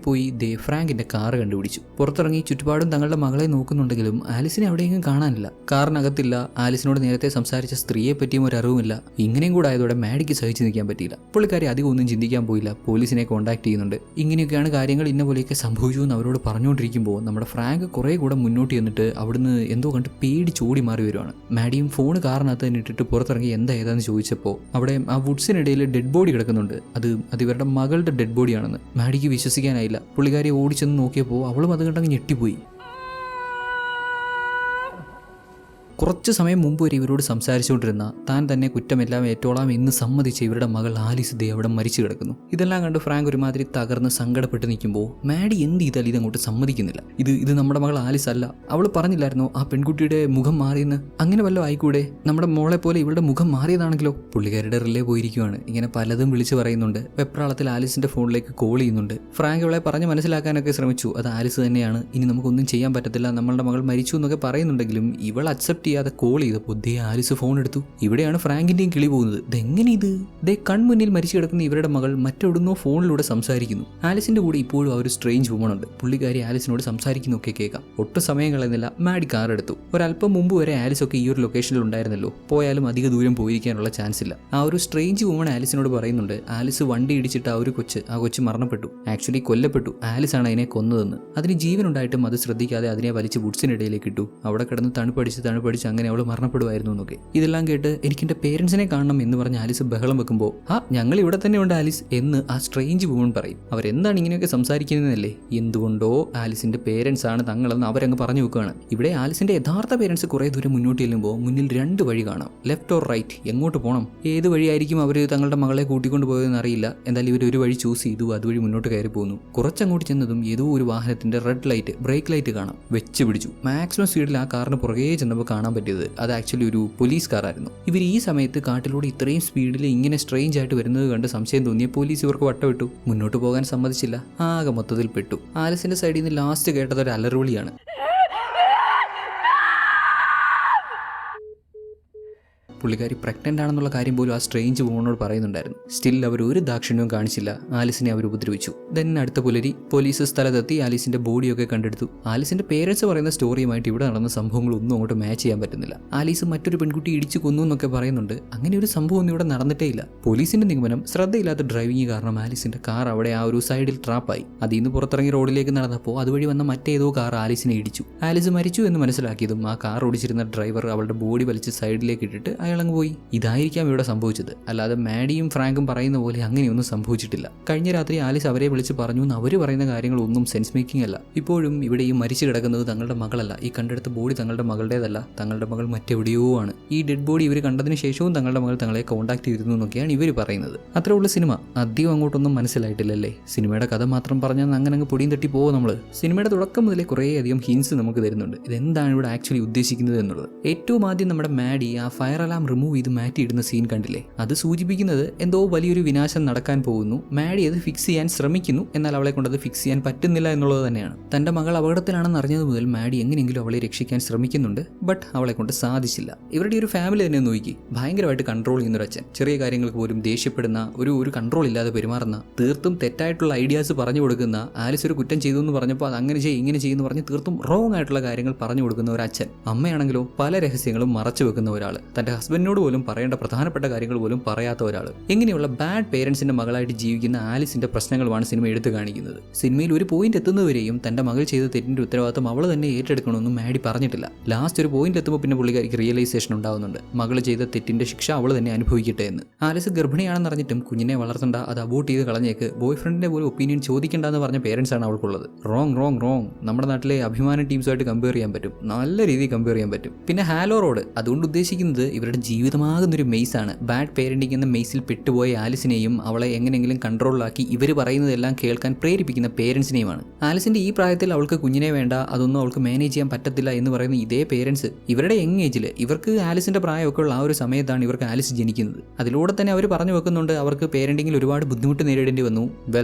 A: ഫ്രാങ്കിന്റെ കാറ് കണ്ടുപിടിച്ചു. പുറത്തിറങ്ങി ചുറ്റുപാടും തങ്ങളുടെ മകളെ നോക്കുന്നുണ്ടെങ്കിലും ആലിസിനെ എവിടെയെങ്കിലും കാണാനില്ല. കാറിനകത്തില്ല. ആലിസിനോട് നേരത്തെ സംസാരിച്ച സ്ത്രീയെ പറ്റിയും ഒരു അറിവുമില്ല. ഇങ്ങനെയും കൂടെ ആയതോടെ മാഡിക്ക് സഹിച്ചു നിൽക്കാൻ പറ്റിയില്ല. പുള്ളിക്കാരി അധികം ഒന്നും ചിന്തിക്കാൻ പോയില്ല. പോലീസിനെ കോൺടാക്ട് ചെയ്യുന്നുണ്ട്. ഇങ്ങനെയൊക്കെയാണ് കാര്യങ്ങൾ, ഇന്ന പോലെയൊക്കെ സംഭവിച്ചു എന്ന് അവരോട് പറഞ്ഞുകൊണ്ടിരിക്കുമ്പോൾ നമ്മുടെ ഫ്രാങ്ക് കുറെ കൂടെ മുന്നോട്ട് ചെന്നിട്ട് അവിടുന്ന് എന്തോ കണ്ട് പേടിച്ചോടി മാറി വരുവാണ്. മാഡിയും ഫോൺ കാറിനകത്ത് തന്നെ ഇട്ടിട്ട് പുറത്തിറങ്ങി ഏതാന്ന് ചോദിച്ചപ്പോൾ അവിടെ ആ വുഡ്സിനിടയിൽ ഡെഡ് ബോഡി കിടക്കുന്നുണ്ട്. അത് ഇവരുടെ മകളുടെ ഡെഡ് ബോഡിയാണെന്ന് മാഡിക്ക് വിശ്വസിക്കാനായില്ല. പുള്ളിക്കാരി ഓടിച്ചെന്ന് നോക്കിയപ്പോൾ അവളും അത് കണ്ടങ്ങ് ഞെട്ടിപ്പോയി. കുറച്ച് സമയം മുമ്പ് വരെ ഇവരോട് സംസാരിച്ചുകൊണ്ടിരുന്ന താൻ തന്നെ കുറ്റമെല്ലാം ഏറ്റോളാം എന്ന് സമ്മതിച്ച ഇവരുടെ മകൾ ആലിസ് ദേ അവിടെ മരിച്ചു കിടക്കുന്നു. ഇതെല്ലാം കണ്ട് ഫ്രാങ്ക് ഒരുമാതിരി തകർന്ന് സങ്കടപ്പെട്ട് നിൽക്കുമ്പോൾ മാഡി എന്ത് ചെയ്താലും ഇതങ്ങോട്ട് സമ്മതിക്കുന്നില്ല. ഇത് നമ്മുടെ മകൾ ആലിസ് അല്ല. അവൾ പറഞ്ഞില്ലായിരുന്നോ ആ പെൺകുട്ടിയുടെ മുഖം മാറിയെന്ന്? അങ്ങനെ വല്ലതും ആയിക്കൂടെ? നമ്മുടെ മോളെ പോലെ ഇവളുടെ മുഖം മാറിയതാണെങ്കിലോ? പുള്ളിക്കാരുടെ റിലേ പോയിരിക്കുവാണ്. ഇങ്ങനെ പലതും വിളിച്ചു പറയുന്നുണ്ട്. വെപ്രാളത്തിൽ ആലിസിന്റെ ഫോണിലേക്ക് കോൾ ചെയ്യുന്നുണ്ട്. ഫ്രാങ്ക് ഇവളെ പറഞ്ഞ് മനസ്സിലാക്കാനൊക്കെ ശ്രമിച്ചു. അത് ആലിസ് തന്നെയാണ്, ഇനി നമുക്കൊന്നും ചെയ്യാൻ പറ്റത്തില്ല, നമ്മളുടെ മകൾ മരിച്ചു എന്നൊക്കെ പറയുന്നുണ്ടെങ്കിലും ഇവൾ അക്സെപ്റ്റ് ചെയ്യാതെ കോൾ ചെയ്തപ്പോൾ ദേ ആലിസ് ഫോൺ എടുത്തു. ഇവിടെയാണ് ഫ്രാങ്കിന്റെയും കിളി പോകുന്നത്. ഇതെങ്ങനെ ഇത്? ദേ കൺമുന്നിൽ മരിച്ചു കിടക്കുന്ന ഇവരുടെ മകൾ മറ്റെവിടുന്നോ ഫോണിലൂടെ സംസാരിക്കുന്നു. ആലിസിന്റെ കൂടെ ഇപ്പോഴും ആ ഒരു സ്ട്രേഞ്ച് വുമൺ ഉണ്ട്. പുള്ളിക്കാരി ആലിസിനോട് സംസാരിക്കുന്നൊക്കെ കേൾക്കാം. ഒട്ടും സമയം കളയുന്നില്ല. മാഡി കാർ എടുത്തു. ഒരല്പം മുമ്പ് വരെ ആലിസ് ഒക്കെ ഈ ഒരു ലൊക്കേഷനിൽ ഉണ്ടായിരുന്നല്ലോ. പോയാലും അധിക ദൂരം പോയിരിക്കാനുള്ള ചാൻസ് ഇല്ല. ആ ഒരു സ്ട്രേഞ്ച് വുമൺ ആലിസിനോട് പറയുന്നുണ്ട് ആലിസ് വണ്ടി ഇടിച്ചിട്ട് ആ കൊച്ച് മരണപ്പെട്ടു. ആക്ച്വലി കൊല്ലപ്പെട്ടു. ആലിസ് ആണ് അതിനെ കൊന്നതെന്ന്. അതിന് ജീവനുണ്ടായിട്ടും അത് ശ്രദ്ധിക്കാതെ അതിനെ വലിച്ച് വുഡ്സിനിടയിലേക്ക് ഇട്ടു. അവിടെ കിടന്ന് തണുപ്പടിച്ച് അങ്ങനെ അവൾ മരണപ്പെടുമായിരുന്നു എന്നൊക്കെ. ഇതെല്ലാം കേട്ട് എനിക്ക് എൻ്റെ പേരൻസിനെ കാണണം എന്ന് പറഞ്ഞ് ആലിസ് ബഹളം വെക്കുമ്പോൾ ഞങ്ങൾ ഇവിടെ തന്നെ ഉണ്ട് ആലിസ് എന്ന് ആ സ്ട്രേഞ്ച് വുമൺ പറയും. അവരെന്താണ് ഇങ്ങനെയൊക്കെ സംസാരിക്കുന്നതല്ലേ? എന്തുകൊണ്ടോ ആലിസിന്റെ പേരൻസ് ആണ് തങ്ങളെന്ന് അവരങ്ങ് പറഞ്ഞു വെക്കുകയാണ്. ഇവിടെ ആലിസിന്റെ യഥാർത്ഥ പേരൻസ് കുറെ ദൂരം മുന്നോട്ട് ചെല്ലുമ്പോൾ മുന്നിൽ 2 വഴി കാണാം. ലെഫ്റ്റ് ഓർ റൈറ്റ്, എങ്ങോട്ട് പോകണം? ഏത് വഴിയായിരിക്കും അവർ തങ്ങളുടെ മകളെ കൂട്ടിക്കൊണ്ട് പോയതെന്ന് അറിയില്ല. എന്തായാലും ഇവർ ഒരു വഴി ചൂസ് ചെയ്തു. അതുവഴി മുന്നോട്ട് കയറി പോകുന്നു. കുറച്ചങ്ങോട്ട് ചെന്നതും ഏതോ ഒരു വാഹനത്തിന്റെ റെഡ് ലൈറ്റ്, ബ്രേക്ക് ലൈറ്റ് കാണാം. വെച്ച് പിടിച്ചു. മാക്സിമം സ്പീഡിൽ ആ കാറിന് പുറകെ ചെന്നപ്പോൾ കാണാൻ പറ്റിയത് അത് ആക്ച്വലി ഒരു പോലീസ് കാറായിരുന്നു. ഇവർ ഈ സമയത്ത് കാട്ടിലൂടെ ഇത്രയും സ്പീഡിൽ ഇങ്ങനെ സ്ട്രേഞ്ച് ആയിട്ട് വരുന്നത് കണ്ട് സംശയം തോന്നിയ പോലീസ് ഇവർക്ക് വട്ടമിട്ടു. മുന്നോട്ട് പോകാൻ സമ്മതിച്ചില്ല. ആകെ മൊത്തത്തിൽ പെട്ടു. ആലിസിന്റെ സൈഡിൽ നിന്ന് ലാസ്റ്റ് കേട്ടത് ഒരു അലറുവിളിയാണ്. പുള്ളിക്കാരി പ്രഗ്നന്റ് ആണെന്നുള്ള കാര്യം പോലും ആ സ്ട്രേഞ്ച് വുമണോട് പറയുന്നുണ്ടായിരുന്നു. സ്റ്റിൽ അവർ ഒരു ദാക്ഷിണ്യവും കാണിച്ചില്ല. ആലിസിനെ അവർ ഉപദ്രവിച്ചു. ദെൻ അടുത്ത പുലരി പോലീസ് സ്ഥലത്തെത്തി ആലിസിന്റെ ബോഡിയൊക്കെ കണ്ടെടുത്തു. ആലിസിന്റെ പേരൻസ് പറയുന്ന സ്റ്റോറിയുമായിട്ട് ഇവിടെ നടന്ന സംഭവങ്ങളൊന്നും അങ്ങോട്ട് മാച്ച് ചെയ്യാൻ പറ്റുന്നില്ല. ആലീസ് മറ്റൊരു പെൺകുട്ടി ഇടിച്ചു കൊന്നു എന്നൊക്കെ പറയുന്നുണ്ട്. അങ്ങനെ ഒരു സംഭവം ഒന്നും ഇവിടെ നടന്നിട്ടേ ഇല്ല. പോലീസിന്റെ നിഗമനം ശ്രദ്ധയില്ലാത്ത ഡ്രൈവിംഗ് കാരണം ആലിസിന്റെ കാർ അവിടെ ആ ഒരു സൈഡിൽ ട്രാപ്പായി. അതിൽ നിന്ന് പുറത്തിറങ്ങി റോഡിലേക്ക് നടന്നപ്പോൾ അതുവഴി വന്ന മറ്റേതോ കാർ ആലിസിനെ ഇടിച്ചു. ആലിസ് മരിച്ചു എന്ന് മനസ്സിലാക്കിയതും ആ കാർ ഓടിച്ചിരുന്ന ഡ്രൈവർ അവളുടെ ബോഡി വലിച്ച് സൈഡിലേക്ക് ഇട്ടിട്ട് അയാളങ്ങ് പോയി. ഇതായിരിക്കാം ഇവിടെ സംഭവിച്ചത്. അല്ലാതെ മാഡിയും ഫ്രാങ്കും പറയുന്ന പോലെ അങ്ങനെയൊന്നും സംഭവിച്ചിട്ടില്ല. കഴിഞ്ഞ രാത്രി ആലിസ് അവരെ വിളിച്ച് പറഞ്ഞു എന്ന് അവർ പറയുന്ന കാര്യങ്ങളൊന്നും സെൻസ് മേക്കിംഗ് അല്ല. ഇപ്പോഴും ഇവിടെ ഈ മരിച്ചു കിടക്കുന്നത് തങ്ങളുടെ മകളല്ല. ഈ കണ്ടെടുത്ത ബോഡി തങ്ങളുടെ മകളുടേതല്ല. തങ്ങളുടെ മകൾ മറ്റെവിടെയോ ആണ്. ഈ ഡെഡ് ബോഡി ഇവർ കണ്ടതിന് ശേഷവും തങ്ങളുടെ മകൾ തങ്ങളെ കോൺടാക്ട് ചെയ്തിരുന്നു എന്നൊക്കെയാണ് ഇവർ പറയുന്നത്. അത്രേ ഉള്ള സിനിമ. അധികം അങ്ങോട്ടൊന്നും മനസ്സിലായിട്ടില്ലല്ലേ? സിനിമയുടെ കഥ മാത്രം പറഞ്ഞാൽ അങ്ങനെ അങ്ങ് പൊടിയും തട്ടി പോകും നമ്മൾ. സിനിമയുടെ തുടക്കം മുതലേ കുറേയധികം ഹിൻസ് നമുക്ക് തരുന്നുണ്ട്. ഇതെന്താണ് ഇവിടെ ആക്ച്വലി ഉദ്ദേശിക്കുന്നത് എന്നുള്ളത്. ഏറ്റവും ആദ്യം നമ്മുടെ മാഡി ആ ഫയർ അലാം റിമൂവ് ചെയ്ത് മാറ്റിയിടുന്ന സീൻ കണ്ടില്ലേ? അത് സൂചിപ്പിക്കുന്നത് എന്തോ വലിയൊരു വിനാശം നടക്കാൻ പോകുന്നു. മാഡി അത് ഫിക്സ് ചെയ്യാൻ ശ്രമിക്കുന്നു. എന്നാൽ അവളെ കൊണ്ട് അത് ഫിക്സ് ചെയ്യാൻ പറ്റുന്നില്ല എന്നുള്ളത് തന്നെയാണ്. തന്റെ മകൾ അപകടത്തിലാണെന്ന് അറിഞ്ഞത് മുതൽ മാഡി എങ്ങനെയെങ്കിലും അവളെ രക്ഷിക്കാൻ ശ്രമിക്കുന്നുണ്ട്. ബട്ട് അവളെ കൊണ്ട് സാധിച്ചില്ല. ഇവരുടെ ഒരു ഫാമിലി തന്നെ നോക്കി ഭയങ്കരമായിട്ട് കൺട്രോൾ ചെയ്യുന്ന ഒരു അച്ഛൻ. ചെറിയ കാര്യങ്ങൾക്ക് പോലും ദേഷ്യപ്പെടുന്ന, ഒരു കൺട്രോൾ ഇല്ലാതെ പെരുമാറുന്ന, തീർത്തും തെറ്റായിട്ടുള്ള ഐഡിയാസ് പറഞ്ഞു കൊടുക്കുന്ന, ആലിസ് ഒരു കുറ്റം ചെയ്തു എന്ന് പറഞ്ഞപ്പോൾ അത് അങ്ങനെ ചെയ്യും ഇങ്ങനെ ചെയ്യുമെന്ന് പറഞ്ഞ് തീർത്തും റോങ് ആയിട്ടുള്ള കാര്യങ്ങൾ പറഞ്ഞു കൊടുക്കുന്ന ഒരു അച്ഛൻ. അമ്മയാണെങ്കിലോ പല രഹസ്യങ്ങളും മറച്ചു വെക്കുന്ന ഒരാൾ. തന്റെ ഹസ്ബൻഡിനോട് പോലും പറയേണ്ട പ്രധാനപ്പെട്ട കാര്യങ്ങൾ പോലും പറയാത്ത ഒരാൾ. ഇങ്ങനെയുള്ള ബാഡ് പേരൻസിന്റെ മകളായിട്ട് ജീവിക്കുന്ന ആലിസിന്റെ പ്രശ്നങ്ങളുമാണ് സിനിമ എടുത്തു കാണിക്കുന്നത്. സിനിമയിൽ ഒരു പോയിന്റ് എത്തുന്നവരെയും തന്റെ മകൾ ചെയ്ത തെറ്റിന്റെ ഉത്തരവാദിത്തം അവൾ തന്നെ ഏറ്റെടുക്കണമെന്നും മാഡി പറഞ്ഞിട്ടില്ല. ലാസ്റ്റ് ഒരു പോയിന്റ് എത്തുമ്പോൾ പിന്നെ പുള്ളിക്കാരിക്ക് റിയലൈസേഷൻ ഉണ്ടാവുന്നുണ്ട്. മകൾ ചെയ്ത തെറ്റിന്റെ ശിക്ഷ അവൾ തന്നെ അനുഭവിക്കട്ടെ എന്ന്. ആലിസ് ഗർഭിണിയാണെന്ന് അറിഞ്ഞിട്ടും കുഞ്ഞിനെ വളർത്തണ്ട, അത് അബോർട്ട് ചെയ്ത് കളഞ്ഞേക്ക്, ബോയ് ഫ്രണ്ടിന്റെ പോലും ഒപ്പീനിയൻ ചോദിക്കേണ്ടെന്ന് പറഞ്ഞ പേരൻസ് ആണ് അവൾക്കുള്ളത്. റോങ്. നമ്മുടെ നാട്ടിലെ അഭിമാന ടീംസുമായിട്ട് കമ്പയർ ചെയ്യാൻ പറ്റും. നല്ല രീതിയിൽ കമ്പയർ ചെയ്യാൻ പറ്റും. പിന്നെ ഹാലോ റോഡ്, അതുകൊണ്ട് ഉദ്ദേശിക്കുന്നത് ഇവരുടെ ജീവിതമാകുന്നൊരു മെയ്സാണ്. ബാഡ് പേരൻറ്റിംഗ് എന്ന മെയ്സിൽ പെട്ടുപോയ ആലിസിനെയും അവളെ എങ്ങനെയെങ്കിലും കൺട്രോളിലാക്കി ഇവർ പറയുന്നതെല്ലാം കേൾക്കാൻ പ്രേരിപ്പിക്കുന്ന പേരൻസിനെയുമാണ്. ആലിസിന്റെ ഈ പ്രായത്തിൽ അവൾക്ക് കുഞ്ഞിനെ വേണ്ട, അതൊന്നും അവൾക്ക് മാനേജ് ചെയ്യാൻ പറ്റത്തില്ല എന്ന് പറയുന്ന ഇതേ പേരൻസ് ഇവരുടെ യങ് ഏജിൽ ഇവർക്ക് ആലിസിന്റെ പ്രായമൊക്കെ ഉള്ള ആ ഒരു സമയത്താണ് ഇവർക്ക് ആലിസ് ജനിക്കുന്നത്. അതിലൂടെ തന്നെ അവർ പറഞ്ഞു വെക്കുന്നുണ്ട് അവർക്ക് പേരൻറ്റിങ്ങിൽ ഒരുപാട് ബുദ്ധിമുട്ട് നേരിടേണ്ടി വന്നു.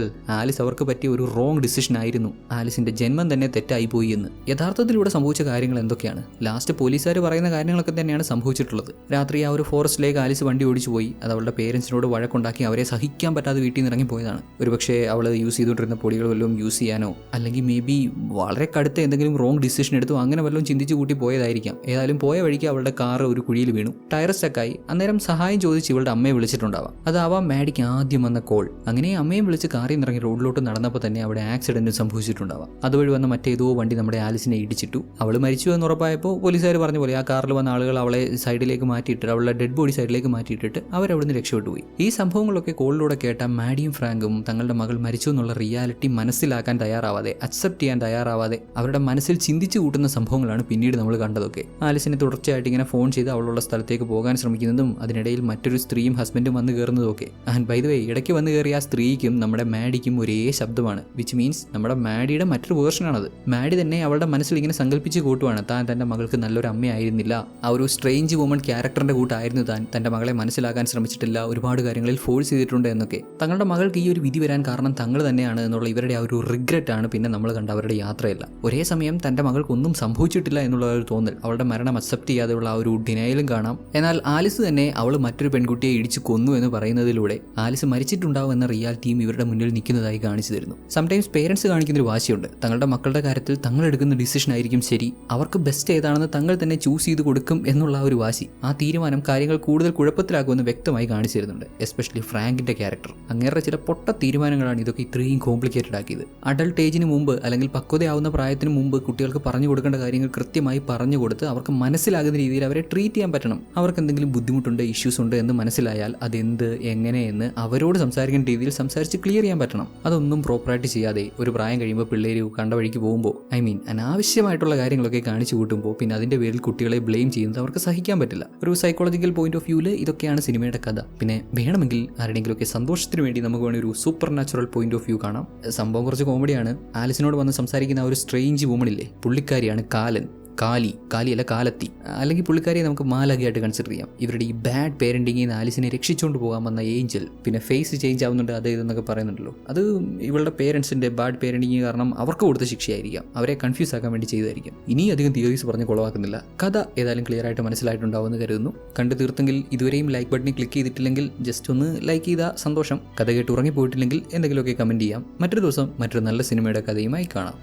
A: ആലിസ് അവർക്ക് പറ്റിയ ഒരു റോങ് ഡിസിഷൻ ആയിരുന്നു, ആലിസിന്റെ ജന്മം തന്നെ തെറ്റായി പോയി എന്ന്. യഥാർത്ഥത്തിലൂടെ സംഭവിച്ച കാര്യങ്ങൾ എന്തൊക്കെയാണ്? ലാസ്റ്റ് പോലീസുകാർ പറയുന്ന കാര്യങ്ങളൊക്കെ തന്നെയാണ് സംഭവിച്ചിട്ടുള്ളത്. രാത്രി ആ ഒരു ഫോറസ്റ്റിലേക്ക് ആലിസ് വണ്ടി ഓടിച്ചു പോയി. അത് അവളുടെ പേരൻസിനോട് വഴക്കുണ്ടാക്കി അവരെ സഹിക്കാൻ പറ്റാതെ വീട്ടിൽ നിന്ന് ഇറങ്ങി പോയതാണ്. ഒരുപക്ഷെ അവൾ യൂസ് ചെയ്തുകൊണ്ടിരുന്ന പൊടികൾ വല്ലതും യൂസ് ചെയ്യാനോ അല്ലെങ്കിൽ മേ ബി വളരെ കടുത്ത എന്തെങ്കിലും റോങ് ഡിസിഷൻ എടുത്തോ അങ്ങനെ വല്ലതും ചിന്തിച്ചു കൂട്ടി പോയതായിരിക്കാം. ഏതായാലും പോയ വഴിക്ക് അവളുടെ കാർ ഒരു കുഴിയിൽ വീണു, ടയർ സ്റ്റക്കായി. അന്നേരം സഹായം ചോദിച്ച് ഇവളുടെ അമ്മയെ വിളിച്ചിട്ടുണ്ടാവാം. അതാവാം മാഡിക്ക് ആദ്യം വന്ന കോൾ. അങ്ങനെ അമ്മയും വിളിച്ച് കാറിൽ നിന്ന് ഇറങ്ങി റോഡിലോട്ട് നടന്നപ്പോൾ തന്നെ അവിടെ ആക്സിഡന്റ് സംഭവിച്ചിട്ടുണ്ടാവാം. അതുവഴി വന്ന മറ്റേതോ വണ്ടി നമ്മുടെ ആലിസിനെ ഇടിച്ചിട്ടു. അവൾ മരിച്ചു എന്ന് ഉറപ്പായപ്പോൾ പോലീസുകാർ പറഞ്ഞ പോലെ ആ കാറിൽ വന്ന ആളുകൾ അവളെ സൈഡിലേക്ക് മാറ്റിയിട്ട് അവളുടെ ഡെഡ് ബോഡി സൈഡിലേക്ക് മാറ്റിയിട്ടിട്ട് അവരവിടുന്ന് രക്ഷപ്പെട്ടു പോയി. ഈ സംഭവങ്ങളൊക്കെ കോളിലൂടെ കേട്ട മാഡിയും ഫ്രാങ്കും തങ്ങളുടെ മകൾ മരിച്ചു എന്നുള്ള റിയാലിറ്റി മനസ്സിലാക്കാൻ തയ്യാറാവാതെ, അക്സെപ്റ്റ് ചെയ്യാൻ തയ്യാറാവാതെ അവരുടെ മനസ്സിൽ ചിന്തിച്ചു കൂട്ടുന്ന സംഭവങ്ങളാണ് പിന്നീട് നമ്മൾ കണ്ടതൊക്കെ. ആലിസിനെ തുടർച്ചയായിട്ട് ഇങ്ങനെ ഫോൺ ചെയ്ത് അവളുള്ള സ്ഥലത്തേക്ക് പോകാൻ ശ്രമിക്കുന്നതും അതിനിടയിൽ മറ്റൊരു സ്ത്രീയും ഹസ്ബൻഡും വന്ന് കയറുന്നതും ഒക്കെ. ആൻഡ് ബൈ ദ വേ, ഇടയ്ക്ക് വന്ന് കയറിയ ആ സ്ത്രീക്കും നമ്മുടെ മാഡിക്കും ഒരേ ശബ്ദമാണ്, വിച്ച് മീൻസ് നമ്മുടെ മാഡിയുടെ മറ്റൊരു വേർഷനാണത്. മാഡി തന്നെ അവളുടെ മനസ്സിൽ ഇങ്ങനെ സങ്കല്പിച്ച് കൂട്ടുവാണ് താൻ തന്റെ മകൾക്ക് നല്ലൊരു അമ്മയായിരുന്നില്ല, ആ ഒരു സ്ട്രേഞ്ച് വുമൺ ക്യാരക്ടറിന്റെ കൂട്ടായിരുന്നു താൻ, തന്റെ മകളെ മനസ്സിലാക്കാൻ ശ്രമിച്ചിട്ടില്ല, ഒരുപാട് കാര്യങ്ങളിൽ ഫോഴ്സ് ചെയ്തിട്ടുണ്ട് എന്നൊക്കെ. തങ്ങളുടെ മകൾക്ക് ഈ ഒരു വിധി വരാൻ കാരണം തങ്ങൾ തന്നെയാണ് എന്നുള്ള ഇവരുടെ ആ ഒരു റിഗ്രറ്റ് ആണ് പിന്നെ നമ്മൾ കണ്ട അവരുടെ യാത്രയല്ല. ഒരേ സമയം തന്റെ മകൾക്കൊന്നും സംഭവിച്ചിട്ടില്ല എന്നുള്ള ഒരു തോന്നൽ, അവളുടെ മരണം അക്സെപ്റ്റ് ചെയ്യാതെയുള്ള ആ ഒരു ഡിനയലും കാണാം. എന്നാൽ ആലിസ് തന്നെ അവൾ മറ്റൊരു പെൺകുട്ടിയെ ഇടിച്ചു കൊന്നു എന്ന് പറയുന്നതിലൂടെ ആലിസ് മരിച്ചിട്ടുണ്ടാവും എന്ന റിയാലിറ്റിയും ഇവരുടെ മുന്നിൽ നിൽക്കുന്നതായി കാണിച്ചു തരുന്നു. സംടൈംസ് പേരൻസ് കാണിക്കുന്ന ഒരു വാശിയുണ്ട്, തങ്ങളുടെ മക്കളുടെ കാര്യത്തിൽ തങ്ങൾ എടുക്കുന്ന ഡിസിഷൻ ആയിരിക്കും ശരി, അവർക്ക് ബെസ്റ്റ് ഏതാണെന്ന് തങ്ങൾ തന്നെ ചൂസ് ചെയ്ത് കൊടുക്കും എന്നുള്ള ഒരു വാശി, ആ തീരുമാനം കാര്യങ്ങൾ കൂടുതൽ കുഴപ്പത്തിലാക്കുമെന്ന് വ്യക്തമായി കാണിച്ചു തരുന്നുണ്ട്. Especially ഫ്രാങ്കിന്റെ character. അങ്ങേറെ ചില പൊട്ട തീരുമാനങ്ങളാണ് ഇതൊക്കെ ഇത്രയും കോംപ്ലിക്കേറ്റഡ് ആക്കിയത്. അഡൾട്ട് ഏജിന് മുമ്പ് അല്ലെങ്കിൽ പക്വതയാവുന്ന പ്രായത്തിന് മുമ്പ് കുട്ടികൾക്ക് പറഞ്ഞു കൊടുക്കേണ്ട കാര്യങ്ങൾ കൃത്യമായി പറഞ്ഞു കൊടുത്ത് അവർക്ക് മനസ്സിലാകുന്ന രീതിയിൽ അവരെ ട്രീറ്റ് ചെയ്യാൻ പറ്റണം. അവർക്ക് എന്തെങ്കിലും ബുദ്ധിമുട്ടുണ്ട്, ഇഷ്യൂസ് ഉണ്ട് എന്ന് മനസ്സിലായാൽ അതെന്ത് എങ്ങനെയെന്ന് അവരോട് സംസാരിക്കുന്ന രീതിയിൽ സംസാരിച്ച് ക്ലിയർ ചെയ്യാൻ പറ്റണം. അതൊന്നും പ്രോപ്പറായിട്ട് ചെയ്യാതെ ഒരു പ്രായം കഴിയുമ്പോൾ പിള്ളേർ കണ്ട വഴിക്ക് പോകുമ്പോൾ അനാവശ്യമായിട്ടുള്ള കാര്യങ്ങളൊക്കെ കാണിച്ചു കൂട്ടുമ്പോൾ പിന്നെ അതിന്റെ പേരിൽ കുട്ടികളെ ബ്ലെയിം ചെയ്യുന്നത് അവർക്ക് സഹിക്കാൻ പറ്റില്ല. ഒരു സൈക്കോളജിക്കൽ പോയിന്റ് ഓഫ് വ്യൂവിൽ ഇതൊക്കെയാണ് സിനിമയുടെ കഥ. പിന്നെ വേണമെങ്കിൽ ആരുടെയെങ്കിലുമൊക്കെ സന്തോഷത്തിന് വേണ്ടി നമുക്ക് വേണമെങ്കിൽ ഒരു super natural point of view കാണാം. സംഭവം കുറച്ച് കോമഡിയാണ്. ആലിസിനോട് വന്ന് സംസാരിക്കുന്ന ആ ഒരു സ്ട്രേഞ്ച് വുമണില്ലേ, പുള്ളിക്കാരിയാണ് കാലിയല്ല കാലത്തി, അല്ലെങ്കിൽ പുള്ളിക്കാരിയെ നമുക്ക് മാലാഖയായിട്ട് കൺസിഡർ ചെയ്യാം. ഇവരുടെ ഈ ബാഡ് പേരൻറ്റിങ്ങിൽ നിന്ന് ആലിസിനെ രക്ഷിച്ചുകൊണ്ട് പോകാൻ വന്ന ഏഞ്ചൽ. പിന്നെ ഫേസ് ചേഞ്ച് ആവുന്നുണ്ട് അത് ഇതെന്നൊക്കെ പറയുന്നുണ്ടല്ലോ, അത് ഇവളുടെ പേരൻസിന്റെ ബാഡ് പേരൻറ്റിങ് കാരണം അവർക്ക് കൊടുത്ത ശിക്ഷയായിരിക്കാം, അവരെ കൺഫ്യൂസ് ആക്കാൻ വേണ്ടി ചെയ്തായിരിക്കും. ഇനി അധികം തിയറീസ് പറഞ്ഞ് കുളവാക്കുന്നില്ല. കഥ ഏതായാലും ക്ലിയർ ആയിട്ട് മനസ്സിലായിട്ടുണ്ടാവുമെന്ന് കരുതുന്നു. കണ്ടു തീർത്തെങ്കിൽ ഇതുവരെയും ലൈക്ക് ബട്ടണിൽ ക്ലിക്ക് ചെയ്തിട്ടില്ലെങ്കിൽ ജസ്റ്റ് ഒന്ന് ലൈക്ക് ചെയ്താൽ സന്തോഷം. കഥ കേട്ട് ഉറങ്ങിപ്പോയിട്ടില്ലെങ്കിൽ എന്തെങ്കിലുമൊക്കെ കമൻറ്റ് ചെയ്യാം. മറ്റൊരു ദിവസം മറ്റൊരു നല്ല സിനിമയുടെ കഥയുമായി കാണാം.